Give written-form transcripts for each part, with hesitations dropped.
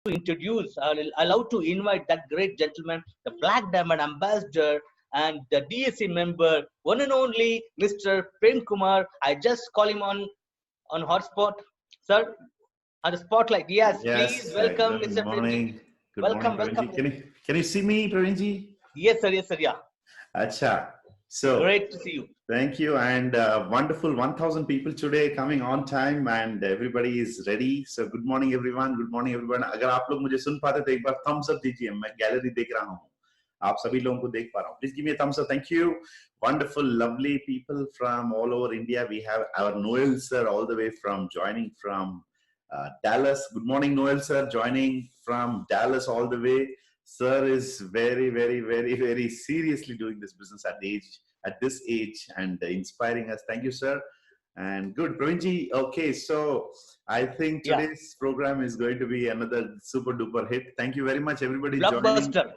to introduce, allowed to invite that great gentleman, the Black Diamond Ambassador and the DSC member, one and only Mr. Prem Kumar. I just call him on hotspot, sir, on the spotlight. Yes, please Yes, welcome good Mr. Premji. morning. Good morning, Welcome, welcome. Pravinji. Can you see me, Pravinji? Yes, sir. Yeah. Acha. So, Great to see you. thank you, and wonderful 1,000 people today coming on time, and everybody is ready. So, good morning, everyone. Good morning, everyone. अगर आप लोग मुझे सुन पाते तो एक बार thumbs up दीजिए. मैं gallery देख रहा हूँ. आप सभी लोगों को देख पा रहा हूँ. Please give me a thumbs up. Thank you. Wonderful, lovely people from all over India. We have our Noel sir all the way from joining from Dallas. Good morning, Noel sir, joining from Dallas all the way. Sir is very, very, very, very seriously doing this business at this age and inspiring us. Thank you, sir. And good, Pravinji. Okay, so I think today's program is going to be another super duper hit. Thank you very much, everybody. Blockbuster.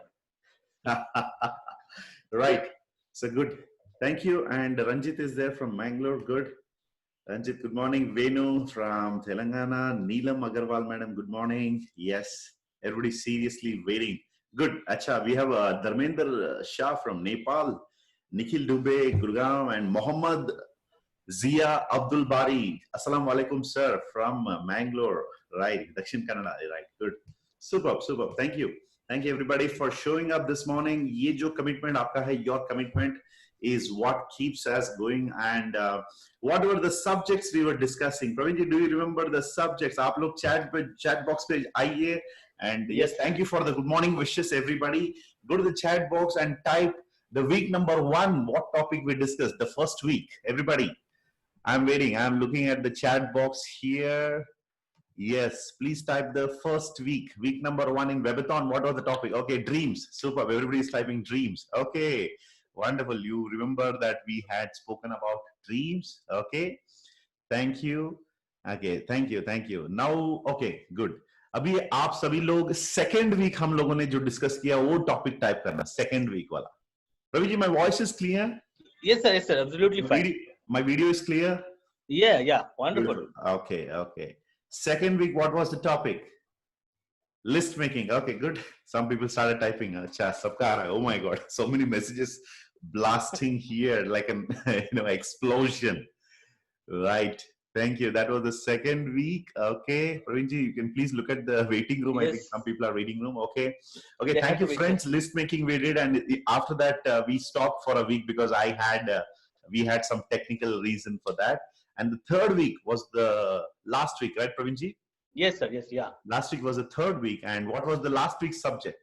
Right. So good. Thank you. And Ranjit is there from Mangalore. Good. Ranjit, good morning. Venu from Telangana. Neelam Agarwal, madam, good morning. Yes, everybody seriously waiting. Good. Acha, we have Dharmender Shah from Nepal, Nikhil Dubey, Gurgaon, and Mohammad Zia Abdul Bari. Assalamu alaikum, sir, from Mangalore. Right. Dakshin Kannada. Right. Good. Superb, superb. Thank you. Thank you, everybody, for showing up this morning. Ye jo commitment aapka hai, your commitment is what keeps us going. And what were the subjects we were discussing? Pravinji, do you remember the subjects? Aap log chat box pe aaiye. And yes, thank you for the good morning wishes, everybody. Go to the chat box and type the week number 1, what topic we discussed, the first week. Everybody, I'm waiting. I'm looking at the chat box here. Yes, please type the first week number 1 in Webathon. What was the topic? Okay, dreams. Super. Everybody is typing dreams. Okay. Wonderful. You remember that we had spoken about dreams. Okay. Thank you. Okay. Thank you. Thank you. Now, okay, good. अभी आप सभी लोग second week हम लोगों ने जो discuss किया वो topic type करना second week वाला. Ravi ji, my voice is clear? Yes, sir. Yes, sir. Absolutely fine. My video is clear? Yeah. Wonderful. Beautiful. Okay. Second week, what was the topic? List making. Okay, good. Some people started typing. Oh my God, so many messages blasting here like an explosion. Right. Thank you. That was the second week. Okay, Pravinji, you can please look at the waiting room. Yes. I think some people are waiting room. Okay. Thank you, friends. List making we did, and after that we stopped for a week because we had some technical reason for that. And the third week was the last week, right, Pravinji? Yes, sir. Yes, yeah. Last week was the third week. And what was the last week's subject?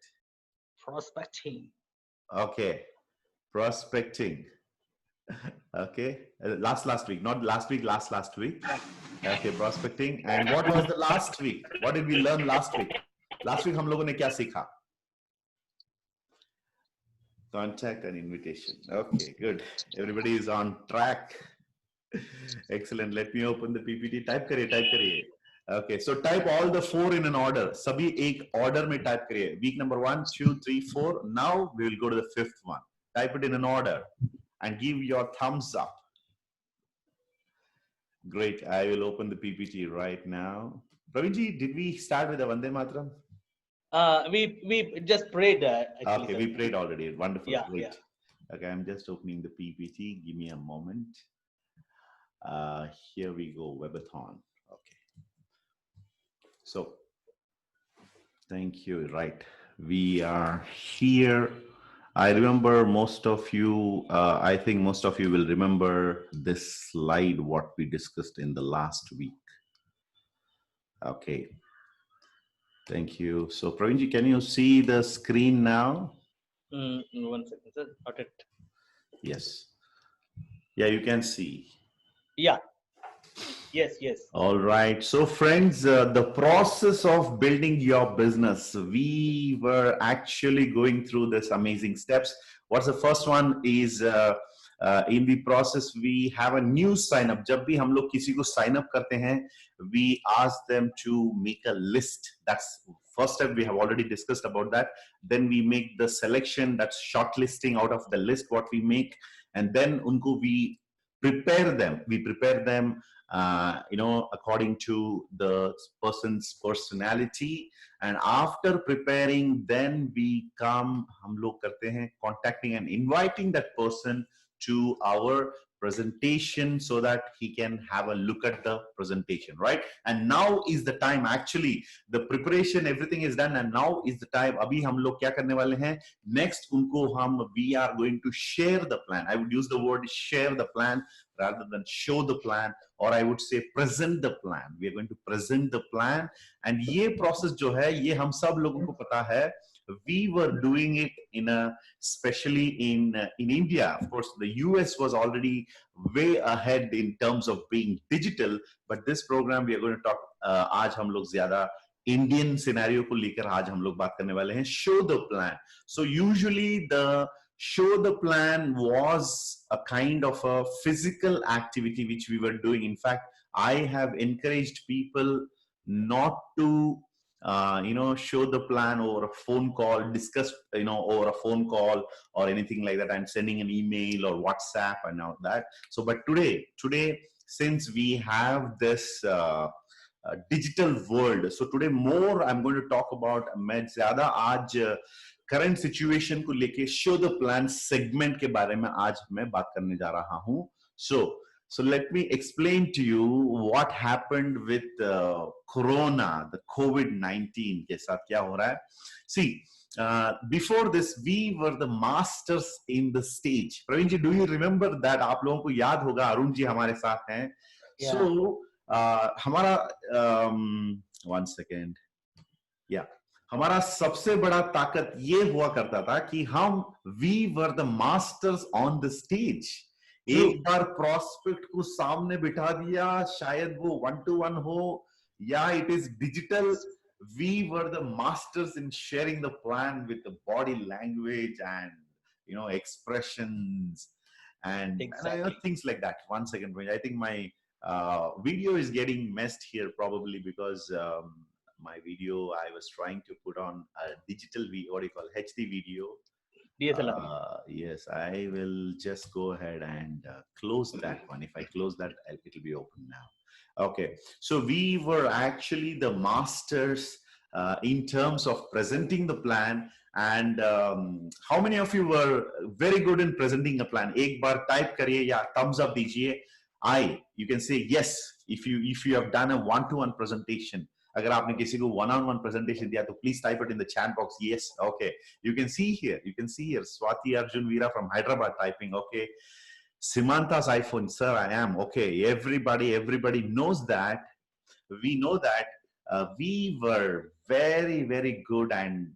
Prospecting. Okay. Prospecting. Okay. Last week. Not last week, last week. Okay, prospecting. And what was the last week? What did we learn last week? Last week, हम लोगों ने क्या सीखा? Contact and invitation. Okay, good. Everybody is on track. Excellent. Let me open the PPT. Type करिए. Okay, so type all the 4 in an order. सभी एक order में type करिए. Week number 1, 2, 3, 4. Now we will go to the 5th one. Type it in an order and give your thumbs up. Great. I will open the PPT right now. Pravinji, did we start with the Vande Mataram? We just prayed. Actually, okay, we prayed already. Wonderful. Yeah, great. Yeah. Okay, I'm just opening the PPT. Give me a moment. Here we go, Webathon. Okay. So, thank you. Right. We are here. I remember most of you, I think most of you will remember this slide, what we discussed in the last week. Okay. Thank you. So, Pravinji, can you see the screen now? 1 second, sir. Not it. Yes. Yeah, you can see. Yeah. Yes. All right. So, friends, the process of building your business, we were actually going through this amazing steps. What's the first one is in the process, we have a new sign up. जब भी हम लोग किसी को sign up करते हैं, we ask them to make a list. That's first step. We have already discussed about that. Then we make the selection. That's shortlisting out of the list what we make, and then उनको we prepare them. We prepare them, according to the person's personality. And after preparing, then we come, हम लोग करते हैं contacting and inviting that person to our presentation so that he can have a look at the presentation, right? And now is the time, actually the preparation, everything is done, and now is the time. अभी हम लोग क्या करने वाले हैं? Next उनको हम, we are going to share the plan. I would use the word share the plan rather than show the plan, or I would say present the plan. We are going to present the plan. And ये process जो है, ये हम सब लोगों को पता है. We were doing it especially in India. Of course, the US was already way ahead in terms of being digital. But this program we are going to talk. आज हम लोग ज़्यादा Indian scenario को लेकर आज हम लोग बात करने वाले हैं. Show the plan. So usually the show the plan was a kind of a physical activity which we were doing. In fact, I have encouraged people not to show the plan over a phone call, discuss over a phone call or anything like that, and sending an email or WhatsApp and all that. So but today since we have this digital world, so today more I'm going to talk about, मैं ज़्यादा आज current situation को लेके show the plan segment के बारे में आज मैं बात करने जा रहा हूँ. So let me explain to you what happened with Corona, the COVID-19 के साथ क्या हो रहा है. See, before this, we were the masters in the stage. Praveen ji, do you remember that? आप लोगों को याद होगा, अरुण जी हमारे साथ हैं. Yeah. So हमारा one second, yeah. हमारा सबसे बड़ा ताकत ये हुआ करता था कि हम we were the masters on the stage. एक बार prospect को सामने बिठा दिया, शायद वो 1-to-1 हो या it is digital, we were the masters in sharing the plan with the body language and expressions and, Exactly. and things like that. One second, I think my video is getting messed here probably because my video I was trying to put on a digital HD video. DSLR. Yes, I will just go ahead and close that one. If I close that, it will be open now. Okay, so we were actually the masters in terms of presenting the plan. And how many of you were very good in presenting a plan? एक बार type करिए या thumbs up दीजिए. You can say yes if you have done a one-to-one presentation. अगर आपने किसी को one-on-one presentation दिया तो please type it in the chat box. Yes, okay. You can see here Swati Arjun Veera from Hyderabad typing. Okay, Simanta's iPhone, sir, I am okay. Everybody knows that. We know that we were very, very good, and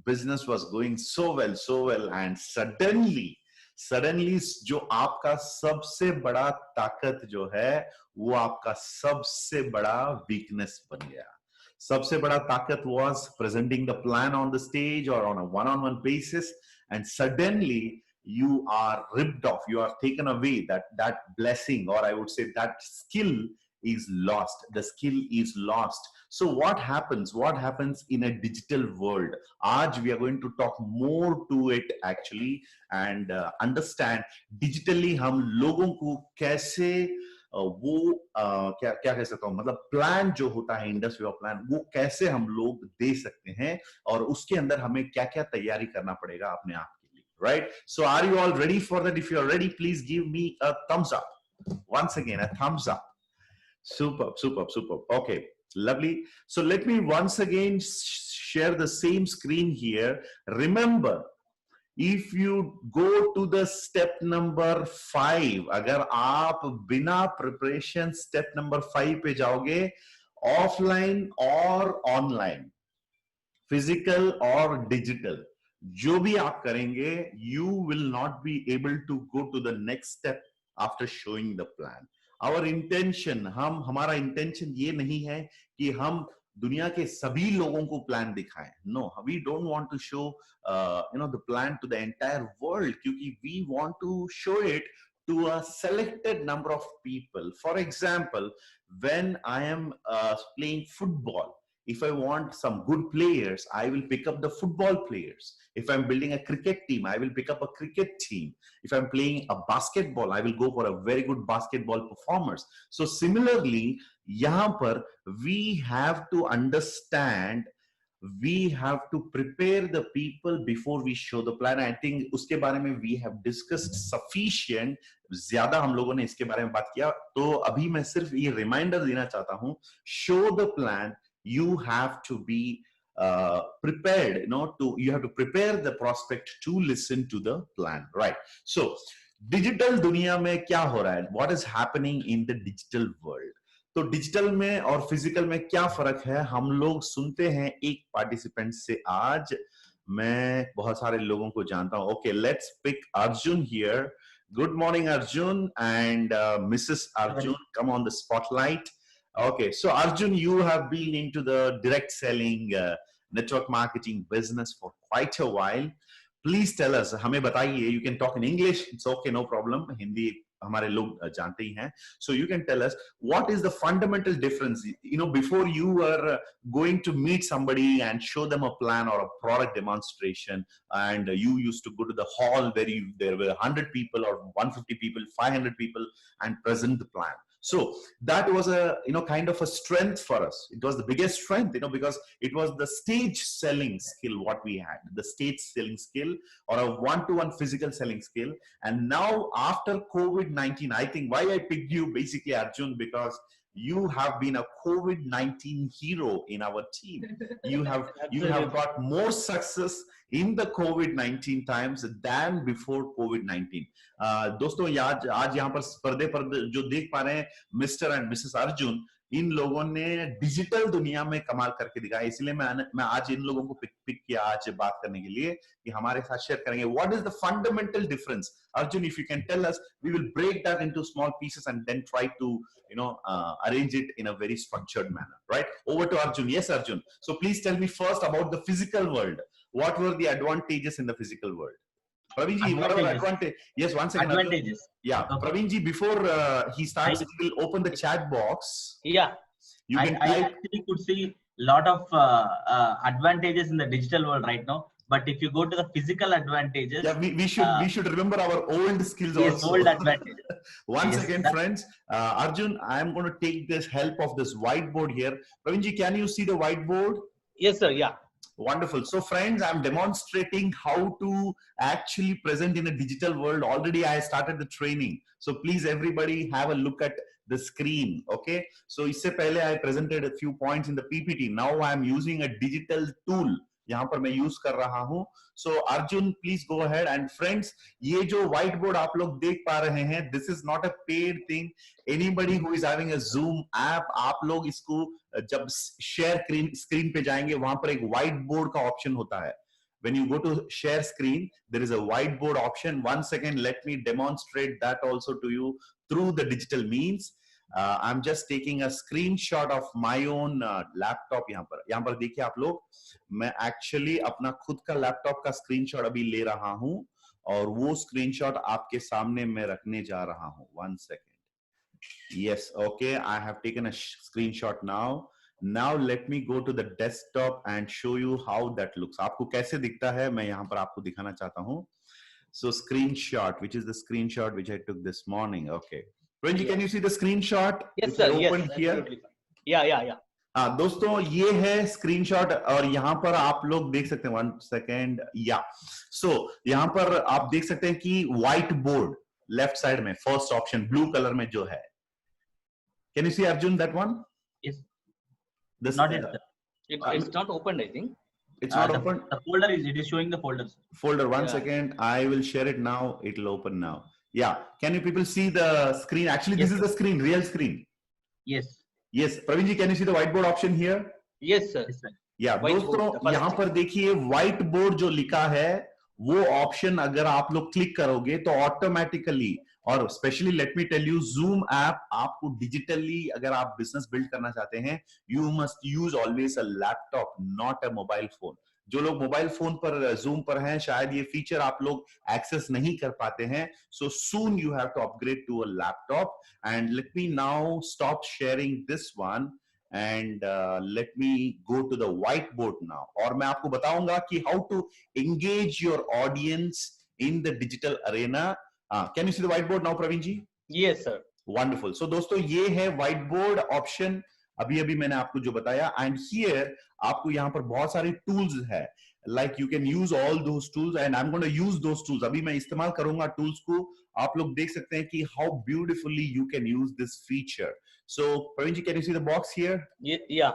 business was going so well, and suddenly जो आपका सबसे बड़ा ताकत जो है वो आपका सबसे बड़ा weakness बन गया. सबसे बड़ा ताकत was presenting the plan on the stage or on a one-on-one basis, and suddenly you are ripped off, you are taken away. That blessing, or I would say that skill is lost. The skill is lost. So what happens in a digital world? Aaj we are going to talk more to it actually, and understand digitally हम लोगों को कैसे वो क्या कह सकता हूँ, मतलब प्लान जो होता है इंडस्ट्री ऑफ प्लान, वो कैसे हम लोग दे सकते हैं और उसके अंदर हमें क्या क्या तैयारी करना पड़ेगा अपने आप के लिए, right? So are you all ready for that? If you are ready, please give me a thumbs up. Once again, a thumbs up. Superb. Okay, lovely. So let me once again share the same screen here. Remember, if you go to the step number 5, अगर आप बिना preparation step number 5 पे जाओगे, offline or online, physical or digital, जो भी आप करेंगे, you will not be able to go to the next step after showing the plan. Our intention, हमारा intention ये नहीं है कि हम दुनिया के सभी लोगों को प्लान दिखाएं. No, we don't want to show the plan to the entire world, क्योंकि we want to show it to a selected number of people. For example, when I am playing football, If I want some good players, I will pick up the football players. If I'm building a cricket team, I will pick up a cricket team. If I'm playing a basketball, I will go for a very good basketball performers. So similarly, yahan par we have to understand, we have to prepare the people before we show the plan. I think उसके बारे में we have discussed sufficient, ज्यादा हम लोगों ने इसके बारे में बात किया. तो अभी मैं सिर्फ ये रिमाइंडर देना चाहता हूँ, show the plan. You have to be prepared, you have to prepare the prospect to listen to the plan, right? So digital दुनिया में क्या हो रहा है? What is happening in the digital world? तो डिजिटल में और फिजिकल में क्या फर्क है, हम लोग सुनते हैं एक पार्टिसिपेंट से. आज मैं बहुत सारे लोगों को जानता हूं. Okay, let's pick Arjun here. Good morning Arjun and Mrs Arjun, come on the spotlight. Okay, so Arjun, you have been into the direct selling, network marketing business for quite a while. Please tell us, हमें बताइए. You can talk in English, it's okay, no problem. Hindi हमारे लोग जानते ही हैं. So you can tell us what is the fundamental difference. Before you were going to meet somebody and show them a plan or a product demonstration, and you used to go to the hall where there were 100 people or 150 people, 500 people, and present the plan. So that was a kind of a strength for us. It was the biggest strength, because it was the stage selling skill what we had, the stage selling skill or a one-to-one physical selling skill. And now after COVID-19, I think why I picked you basically, Arjun, because you have been a COVID-19 hero in our team. You have got more success in the COVID-19 times than before COVID-19. दोस्तों आज यहाँ पर पर्दे पर जो देख पा रहे हैं मिस्टर एंड मिसेस अर्जुन, इन लोगों ने डिजिटल दुनिया में कमाल करके दिखाया. इसलिए मैं आज इन लोगों को पिक किया आज बात करने के लिए कि हमारे साथ शेयर करेंगे what is the fundamental difference. Arjun, if you can tell us, we will break that into small pieces and then try to arrange it in a very structured manner, right? Over to Arjun. Yes, Arjun. So please tell me first about the physical world. What were the advantages in the physical world? Praveen ji, what are advantages? Yes, one second. Advantages. Arjun. Yeah, okay. Praveen ji, before he starts, he will open the chat box. Yeah. I actually could see a lot of advantages in the digital world right now. But if you go to the physical advantages, yeah, we should remember our old skills yes, also. Old advantages. One second, friends. Arjun, I am going to take this help of this whiteboard here. Praveen ji, can you see the whiteboard? Yes, sir. Yeah. Wonderful. So friends, I'm demonstrating how to actually present in a digital world. Already I started the training. So please everybody have a look at the screen. Okay. So isse pehle I presented a few points in the PPT. Now I'm using a digital tool. यहाँ पर मैं use कर रहा हूं. So Arjun, please go ahead. And friends, ये जो white board आप लोग देख पा रहे हैं, this is not a paid thing. Anybody who is having a Zoom app, आप लोग इसको जब शेयर स्क्रीन पे जाएंगे, वहां पर एक व्हाइट बोर्ड का ऑप्शन होता है. When you go to share screen, there is a whiteboard option. 1 second, let me demonstrate that also to you through the digital means. I'm just taking a screenshot of my own laptop. यहाँ पर देखिए आप लोग, मैं actually अपना खुद का laptop का स्क्रीनशॉट अभी ले रहा हूं और वो स्क्रीनशॉट आपके सामने मैं रखने जा रहा हूं. 1 second. Yes, okay, I have taken a screenshot now. Now let me go to the desktop and show you how that looks. आपको कैसे दिखता है, मैं यहाँ पर आपको दिखाना चाहता हूँ. So screenshot, which is the screenshot which I took this morning. Okay. Renji, can you see the screenshot? Yes, sir. Yes, here. Yeah. दोस्तों, ये है स्क्रीनशॉट और यहाँ पर आप लोग देख सकते हैं. 1 second. या सो यहाँ पर आप देख सकते हैं कि व्हाइट बोर्ड लेफ्ट साइड में फर्स्ट ऑप्शन ब्लू कलर में जो है. Can you see Arjun that one? Yes. This, Not it. It's not opened, I think. It's not open. The folder it is showing the folders. Folder. 1 Yeah. second. I will share it now. It will open now. Yeah. Can you people see the screen? Actually, Yes, this is the screen, real screen. Yes. Yes. Praveen ji, can you see the whiteboard option here? Yes, sir. Yes, sir. या दोस्तों, यहाँ पर देखिए white board जो लिखा है वो option अगर आप लोग क्लिक करोगे तो ऑटोमेटिकली, और specially let me tell you, Zoom app आपको डिजिटली अगर आप बिजनेस बिल्ड करना चाहते हैं, you must use always a laptop, not a mobile phone. जो लोग मोबाइल फोन पर जूम पर हैं, शायद ये फीचर आप लोग एक्सेस नहीं कर पाते हैं. So soon you have to upgrade to a laptop. And let me now stop sharing this one and let me go to the whiteboard now. और मैं आपको बताऊंगा कि how to engage your audience in the digital arena. Can you see the whiteboard now, Praveen ji? Yes, sir. Wonderful. So दोस्तों ये है whiteboard option. अभी मैंने आपको जो बताया, and here आपको यहाँ पर बहुत सारे tools है. Like you can use all those tools, and I'm going to use those tools. अभी मैं इस्तेमाल करूंगा tools को. आप लोग देख सकते हैं कि how beautifully you can use this feature. So Praveen ji, can you see the box here? Yeah.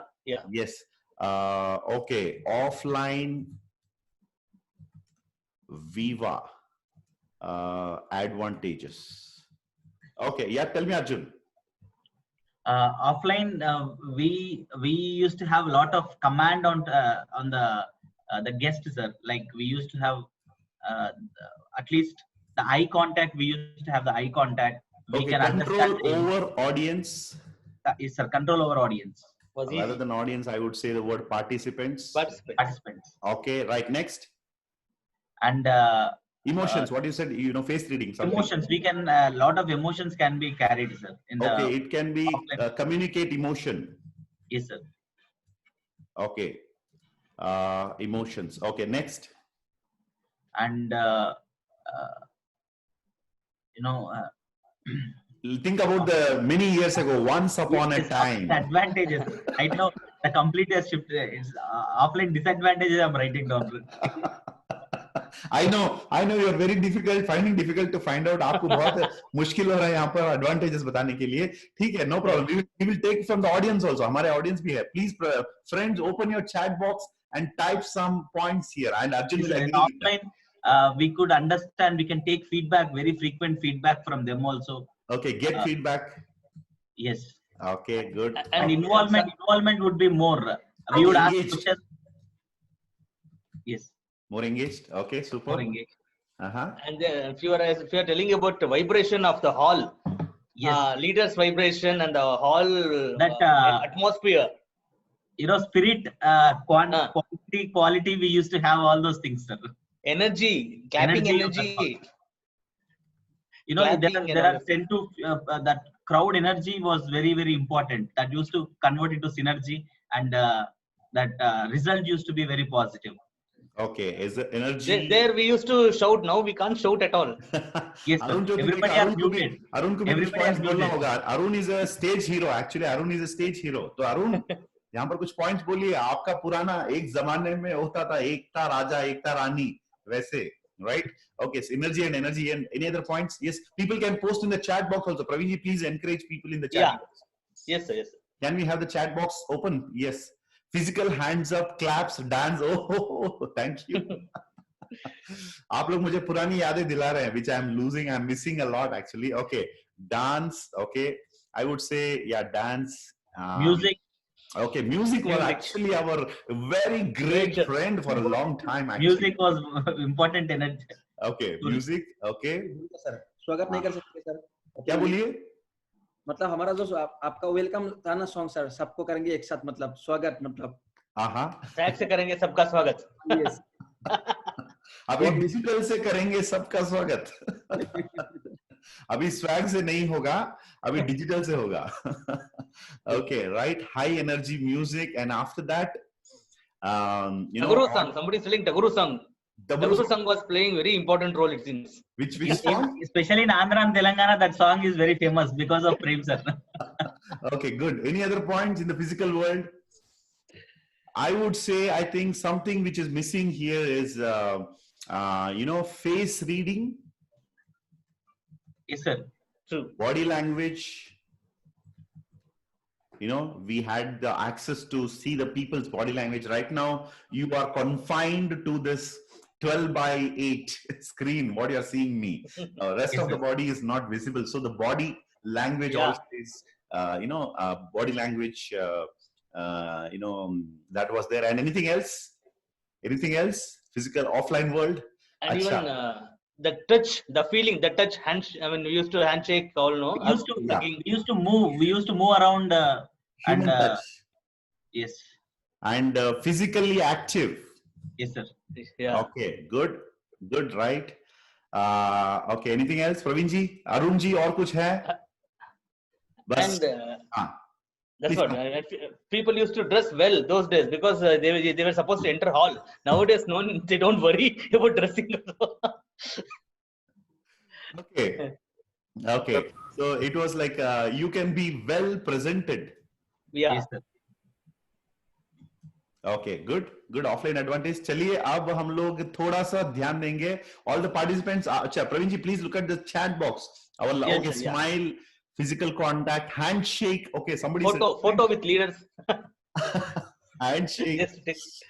Yes. Okay. Offline Viva advantages. Okay. Yeah. Tell me, Arjun. Offline, we used to have a lot of command on the guest, sir. Like we used to have at least the eye contact. We used to have the eye contact. We Okay, can control understand over audience. Yes, sir. Control over audience. Was Rather easy. than audience, I would say the word participants. Participants. Okay, right. Next. And Emotions. What you said, you know, face reading. Something. emotions. We can a lot of emotions can be carried, sir. In the Okay, it can be offline. communicate emotion. Yes, sir. Okay. Emotions. Okay, next. And you know. Think about the many years ago, once upon a Yes, time. advantages. Right now, the complete has shifted. It's offline disadvantages. I'm writing down. I know you're very difficult, finding difficult to find out. आपको बहुत मुश्किल हो रहा है यहाँ पर advantages बताने के लिए. ठीक है, no problem. We will take from the audience also. हमारे audience भी है. Please, friends, open your chat box and type some points here. And Arjun will agree with that. Offline, we could understand. We can take feedback, very frequent feedback from them also. Okay, get feedback. Yes. Okay, good. And Okay. involvement would be more. We would ask Engaged. questions. Yes. More engaged. Okay, super. More engaged. And if you are telling about the vibration of the hall, Yes. leaders' vibration and the hall That, atmosphere. You know, spirit, quality. We used to have all those things, sir. Energy, clapping Energy. energy. You know, Clapping there are and 10 to that crowd energy was very, very important. That used to convert into synergy, and that result used to be very positive. Okay, is the energy? There we used to shout. Now we can't shout at all. Yes, sir. Arun जो Everybody are muted. Arun को भी कुछ Everybody points are बोलना muted. होगा. Arun is a stage hero. Actually, Arun is a stage hero. तो अरुण यहाँ पर कुछ points बोलिए. आपका पुराना एक जमाने में होता था एकता राजा एकता रानी वैसे, right? Okay, so energy and any other points? Yes, people can post in the chat box also. Praveen ji, please encourage people in the chat Yeah. box. Yes, sir. Yes. Can we have the chat box open? Yes. Physical hands up, claps, dance. Oh, thank you. आप लोग मुझे पुरानी यादें दिला रहे हैं, which I'm losing. I'm missing a lot actually. Okay, dance. Okay, I would say yeah, dance. Music. Okay, music was Music. actually our very great Great. friend for a long time. Actually. Music was important energy. Okay, music. Okay. Sir स्वागत नहीं कर सकते sir. क्या बोलिए? मतलब हमारा जो आपका वेलकम था ना सॉन्ग सर, सबको करेंगे एक साथ, मतलब स्वागत, मतलब Tag से करेंगे सबका स्वागत. yes. अभी डिजिटल से करेंगे सबका स्वागत. अभी स्वैग से नहीं होगा, अभी डिजिटल से होगा. Okay, right. High energy music, and after that, you know, Taguru song. Somebody is selling Taguru song. Taguru Taguru song was playing very important role. It seems. which song? Especially in Andhra and Telangana, that song is very famous because of Prem sir. Okay, good. Any other points in the physical world? I would say, I think something which is missing here is, you know, face reading, Yes, sir. True. body language. You know, we had the access to see the people's body language. Right now, you are confined to this 12 by 8 screen. What you're seeing me. Rest Yes, of the sir. body is not visible. So the body language Yeah. also is, you know, body language, you know, that was there. And anything else? Anything else? Physical offline world? And even Acha. the touch, the feeling, the touch, I mean, we used to handshake. All no. We used to, Yeah. we used to move. We used to move around. Human And, touch. Yes. And physically active. Yes, sir. Yeah. Okay, good. Good, right? Okay, anything else? Praveen ji? Arun ji, और कुछ है? बस. And हाँ. That's Please what people used to dress well those days because they were supposed to enter hall. Nowadays, no, they don't worry about dressing. Okay. Okay. So it was like you can be well presented. Yeah. Yes, sir. Okay, good offline advantage. चलिए अब हम लोग थोड़ा सा ध्यान देंगे. All the participants, अच्छा प्रवीण जी, please look at the chat box. Our Yes, okay, sir, yeah. smile, physical contact, handshake. Okay, somebody Photo with leaders. handshake. Yes.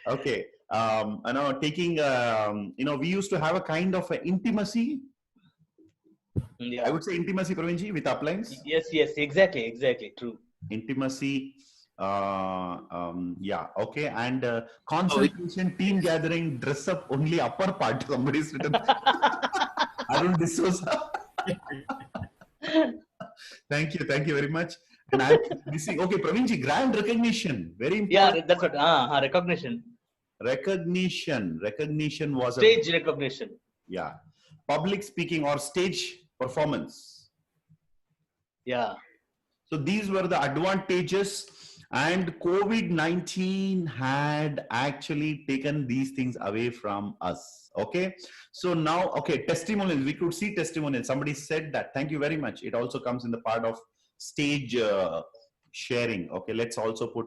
Okay, you know, taking you know, we used to have a kind of a intimacy. Yeah. I would say intimacy, Praveen ji, with uplines. Yes, exactly, true. Intimacy. Yeah, okay, and concentration, team gathering, dress up only upper part. Somebody's written. Arun D'Souza. Thank you very much. And I'm missing. Okay, Praveen ji, grand recognition, very important. Yeah, that's what. Recognition. Recognition was Stage recognition. Yeah, public speaking or stage performance. Yeah. So these were the advantages. And COVID-19 had actually taken these things away from us. Okay. So now, okay, testimonials. We could see testimonials. Somebody said that. Thank you very much. It also comes in the part of stage sharing. Okay. Let's also put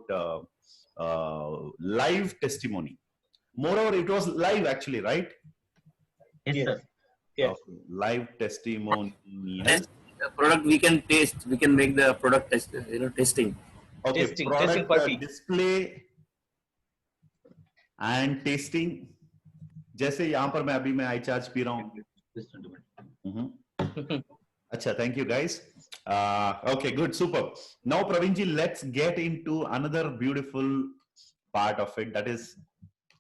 live testimony. Moreover, it was live actually, right? Yes, sir. Yes. Okay. Live testimony. Test the product we can taste. We can make the product test. Testing. Okay, Testing product party. display and tasting. जैसे यहाँ पर मैं iCharge P रहा हूँ. अच्छा, thank you guys. Okay, good, super. Now Praveen ji, let's get into another beautiful part of it. That is,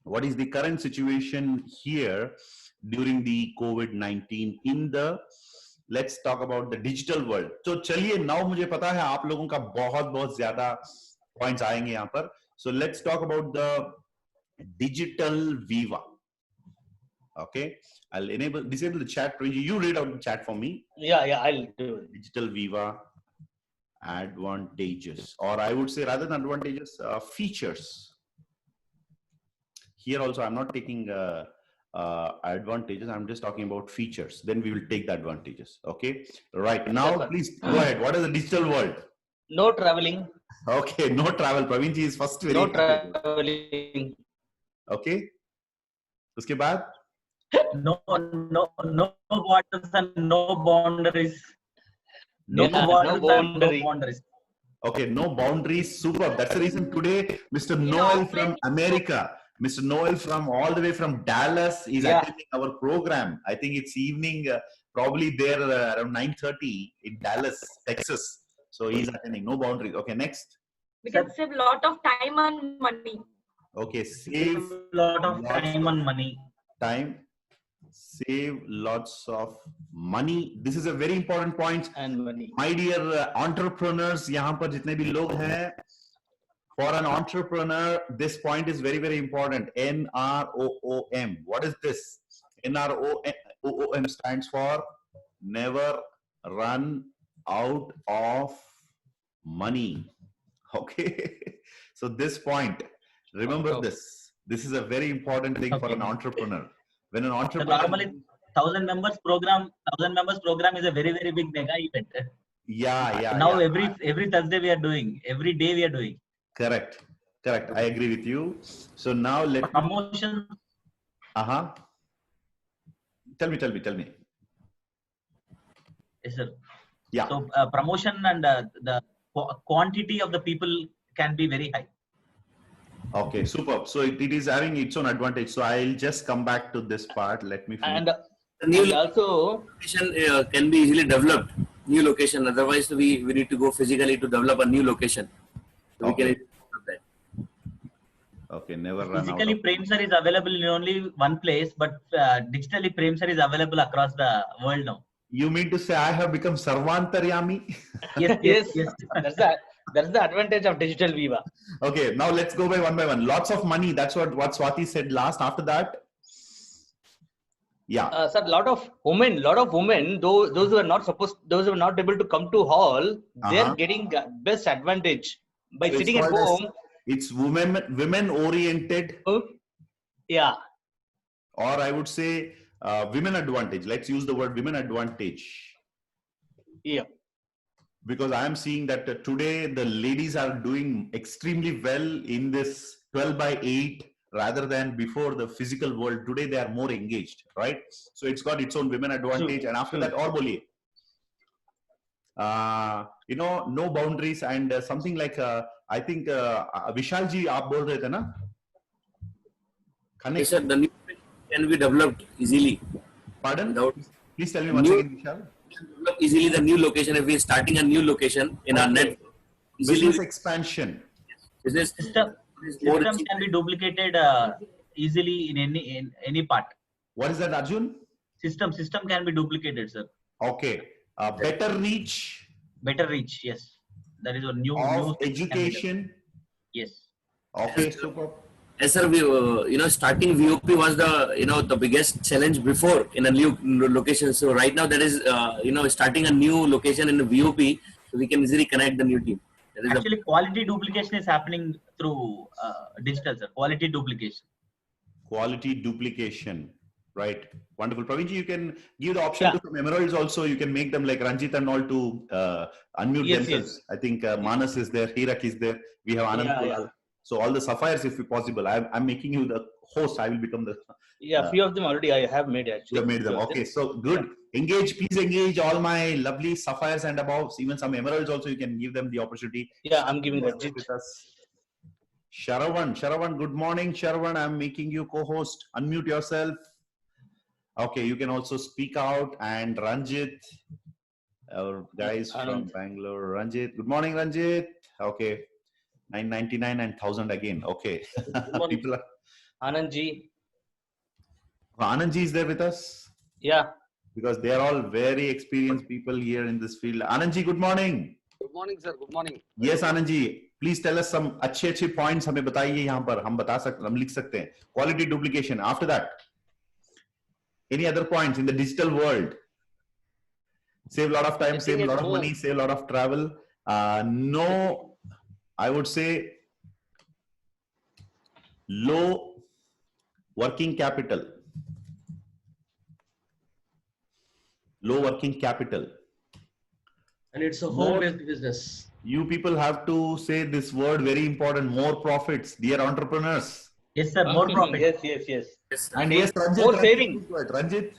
what is the current situation here during the COVID-19 in the, let's talk about the digital world. So चलिए, now मुझे पता है आप लोगों का बहुत ज्यादा points आएंगे यहाँ पर. So let's talk about the digital Viva. Okay, I'll disable the chat. You read out the chat for me. Yeah, I'll do it. Digital Viva advantages, or I would say rather than advantages, features. Here also, I'm not taking advantages. I'm just talking about features. Then we will take the advantages. Okay. Right now, please go ahead. What is the digital world? No traveling. Okay. No travel. Praveen ji is first. No traveling. Okay. उसके बाद? No borders and no boundaries. No boundaries. Okay. No boundaries. Super. That's the reason today, Mr. Noel from America. Mr. Noel from all the way from Dallas is attending our program. I think it's evening, probably there around 9:30 in Dallas, Texas. So he's attending. No boundaries. Okay, next. We can save a lot of time and money. Okay, save a lot of time and money. Time, save lots of money. This is a very important point. And money. My dear entrepreneurs, यहाँ पर जितने भी लोग हैं, for an entrepreneur, this point is very important. NROOM. What is this? NROOM stands for never run out of money. Okay. So this point, remember this. This is a very important thing for an entrepreneur. When an entrepreneur. So normally, 1,000 members program is a very big mega event. Yeah. Now every Thursday we are doing. Every day we are doing. Correct. I agree with you. So now let promotion. Tell me. Yes, sir. Yeah. So promotion and the quantity of the people can be very high. Okay, superb. So it is having its own advantage. So I'll just come back to this part. Let me finish. And The new also location can be easily developed. New location. Otherwise, we need to go physically to develop a new location. So we can develop that. Okay, never run Physically, out of... Prem sir is available in only one place, but digitally, Prem sir is available across the world now. You mean to say I have become Sarvantaryami? Yes. That's the advantage of digital Viva. Okay, now let's go by one. Lots of money. That's what Swati said last. After that, yeah. Sir, lot of women, those who are not able to come to hall, they are getting best advantage by So it's sitting at called as- home. It's women oriented, Yeah, or I would say women advantage. Let's use the word women advantage. yeah, Because I am seeing that today the ladies are doing extremely well in this 12/8 rather than before the physical world. Today they are more engaged, right? So it's got its own women advantage. And after that, all boliye. No boundaries and something like I think Vishal ji aap bol rahe the na? Yes, sir, the new can be developed easily. Pardon? Without Please tell me once New- again, Vishal. develop easily the new location. If we are starting a new location in our Okay. net, easily Business expansion. business System is more can be duplicated easily in any part. What is that, Arjun? System can be duplicated, sir. Okay. Better reach Better reach, yes. That is a new of thing can be done. education. Yes. Okay, super. Yes, sir. Starting VOP was the biggest challenge before in a new location. So right now that is starting a new location in a VOP, so we can easily connect the new team. That is Actually, quality duplication is happening through digital, sir. Quality duplication. Quality duplication. Right. Wonderful. Praveenji, you can give the option Yeah. to some emeralds also. You can make them like Ranjit and all to unmute Yes, themselves. I think Manas is there, Hirak is there. We have Anand Yeah, Kulal. yeah. So all the sapphires, if possible. I'm making you the host. I will become the. yeah. Few of them already I have made actually. You have made them. Few of Okay, so good. Engage, please engage all my lovely sapphires and above. Even some emeralds also. You can give them the opportunity. Yeah, I'm giving With Ranjit. us. Sharavan, good morning, Sharavan. I'm making you co-host. Unmute yourself. Okay, you can also speak out. And Ranjit, our guys from Anand. Bangalore. Ranjit, good morning, Ranjit. Okay, 999 and 1000 again. Okay, morning. people are. Anandji. Anandji is there with us Yeah. because they are all very experienced people here in this field. Anandji, good morning. Good morning, sir. Good morning. Yes, Anandji. Please tell us some अच्छे points हमें बताइए यहाँ पर हम बता सकते हम लिख सकते हैं. Quality duplication. After that, any other points in the digital world? Save a lot of time, save a lot of money, save a lot of travel. No, I would say low working capital. Low working capital. And it's a home-based business. You people have to say this word very important. More profits, dear entrepreneurs. Yes, sir. More profit. Yes, yes, yes. yes, sir. And yes, Ranjit, More Ranjit, saving. please go ahead. Ranjit.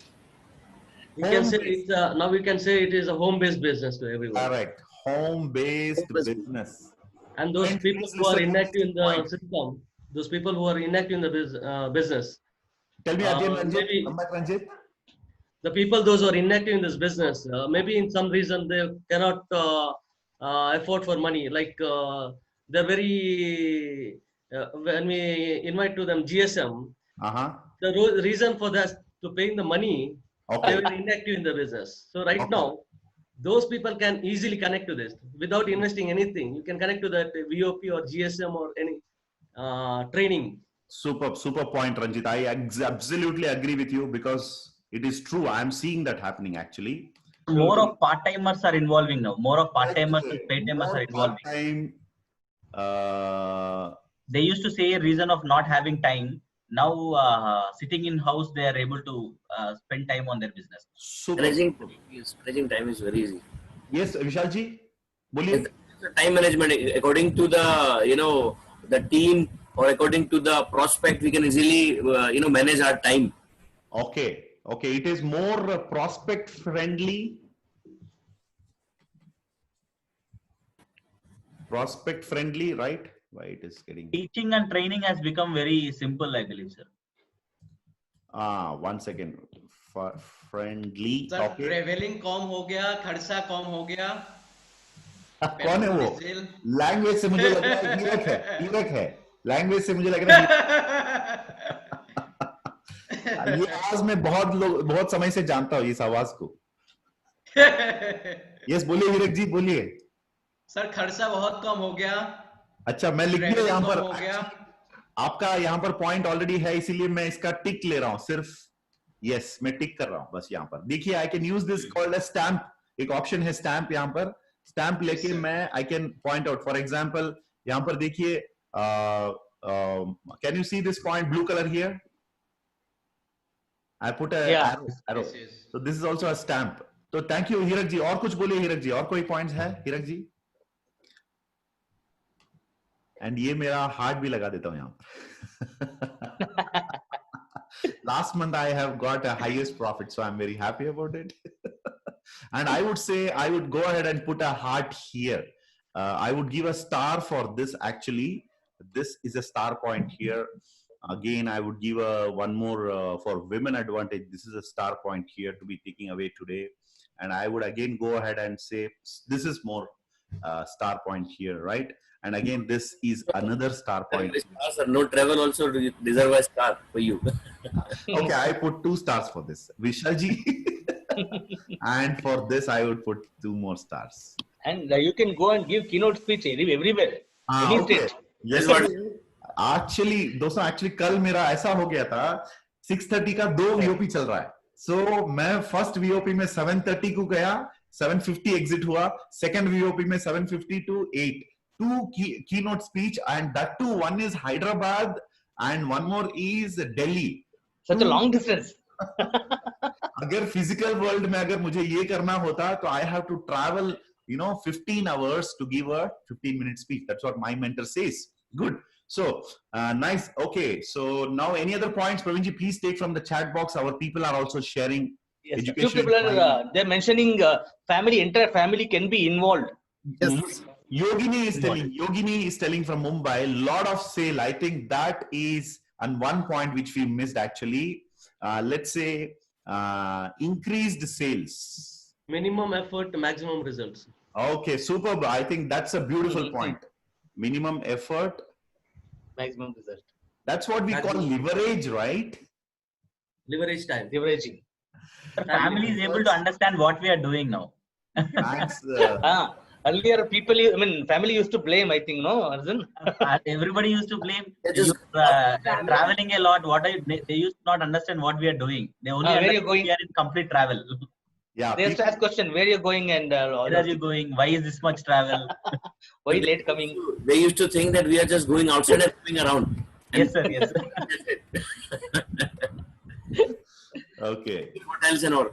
We can say it's now we can say it is a home-based business to everyone. All right. Home-based Home-based business. And those Friends, people please who are listen to inactive in this the point. system, those people who are inactive in the business, Tell me again, Ranjit. maybe- Come back, Ranjit. the people those who are inactive in this business, maybe in some reason they cannot afford for money. Like they're very when we invite to them GSM, Uh-huh. the reason for that to paying the money, they Okay. were inactive in the business. So right Okay. now, those people can easily connect to this without investing anything. You can connect to that VOP or GSM or any training. Super point, Ranjit. I absolutely agree with you because it is true. I'm seeing that happening actually. More of part-timers are involving now. More of part-timers and paid-timers More are involving. part-time, They used to say a reason of not having time. Now, sitting in house, they are able to spend time on their business. super. Managing time is very easy. Yes, Vishalji, बोलिए. Time management according to the the team or according to the prospect, we can easily manage our time. Okay. It is more prospect friendly. Prospect friendly, right? Why it is getting. Teaching and training has become very simple, I believe, sir. 1 second. Friendly. Sir Okay. Travelling कम हो गया, खर्चा कम हो गया. कौन है वो? Diesel. Language से मुझे लग रहा है हीरक है. लैंग्वेज से मुझे लग रहा है. ये आवाज में बहुत समय से जानता हूँ इस आवाज को. यस, बोलिए हीरक जी, बोलिए. सर खर्चा बहुत कम हो गया. अच्छा, मैं लिख दिया यहाँ पर. हो गया. आपका यहाँ पर पॉइंट ऑलरेडी है, इसीलिए मैं इसका टिक ले रहा हूँ सिर्फ. यस, मैं टिक कर रहा हूँ बस यहाँ पर. देखिए, I can use this called a stamp. एक ऑप्शन है स्टैम्प. यहाँ पर स्टैम्प लेके मैं I can point out. For example, यहाँ पर देखिए, can you see this point, blue color here? I put a Yeah. arrow. Yes, yes. So this is also a stamp. तो thank you हीरक जी. और कुछ बोलिए हीरक जी, और कोई points है हीरक जी? And ये मेरा heart भी लगा देता हूँ यहाँ. Last month I have got a highest profit, so I'm very happy about it. And I would say I would go ahead and put a heart here. I would give a star for this. Actually, this is a star point here. Again, I would give one more for women advantage. This is a star point here to be taking away today. And I would again go ahead and say this is more star point here, right? And again, this is another star point. No travel also deserve a star for you. Okay, I put 2 stars for this. Vishalji. And for this, I would put 2 more stars. And you can go and give keynote speech everywhere. Any Okay. state. Yes, sir. Actually, दोस्तों, actually कल मेरा ऐसा हो गया था, 6:30 का 2 VOP चल रहा है. So मैं first VOP में 7:30 को गया, 7:50 exit हुआ. Second VOP में 7:50 to 8. 2 keynote speech, and that too, one is Hyderabad and one more is Delhi. Such a long distance. अगर physical world में अगर मुझे ये करना होता, तो I have to travel, 15 hours to give a 15-minute speech. That's what my mentor says. Good. So, nice. Okay. So now any other points, Pravinji, please take from the chat box. Our people are also sharing Yes, few education. people are they're mentioning family, entire family can be involved. Yes. Yogini is telling from Mumbai, lot of sale. I think that is, and one point which we missed actually, let's say, increased sales. Minimum effort, maximum results. Okay, superb. I think that's a beautiful point. Minimum effort, Maximum result. that's what we call leverage, right? Leverage time. Leveraging. The family is able to understand what we are doing now. Thanks. Earlier, family used to blame, I think, no, Arjun? Everybody used to blame. Just- Traveling a lot. They used to not understand what we are doing. They only Where you understand going? we are in complete travel. Yeah. They used to ask question, where you going and all Where are that. you going? Why is this much travel? Why late coming? They used to think that we are just going outside and moving around. Yes, sir. Yes. Sir. Okay. Hotels and all.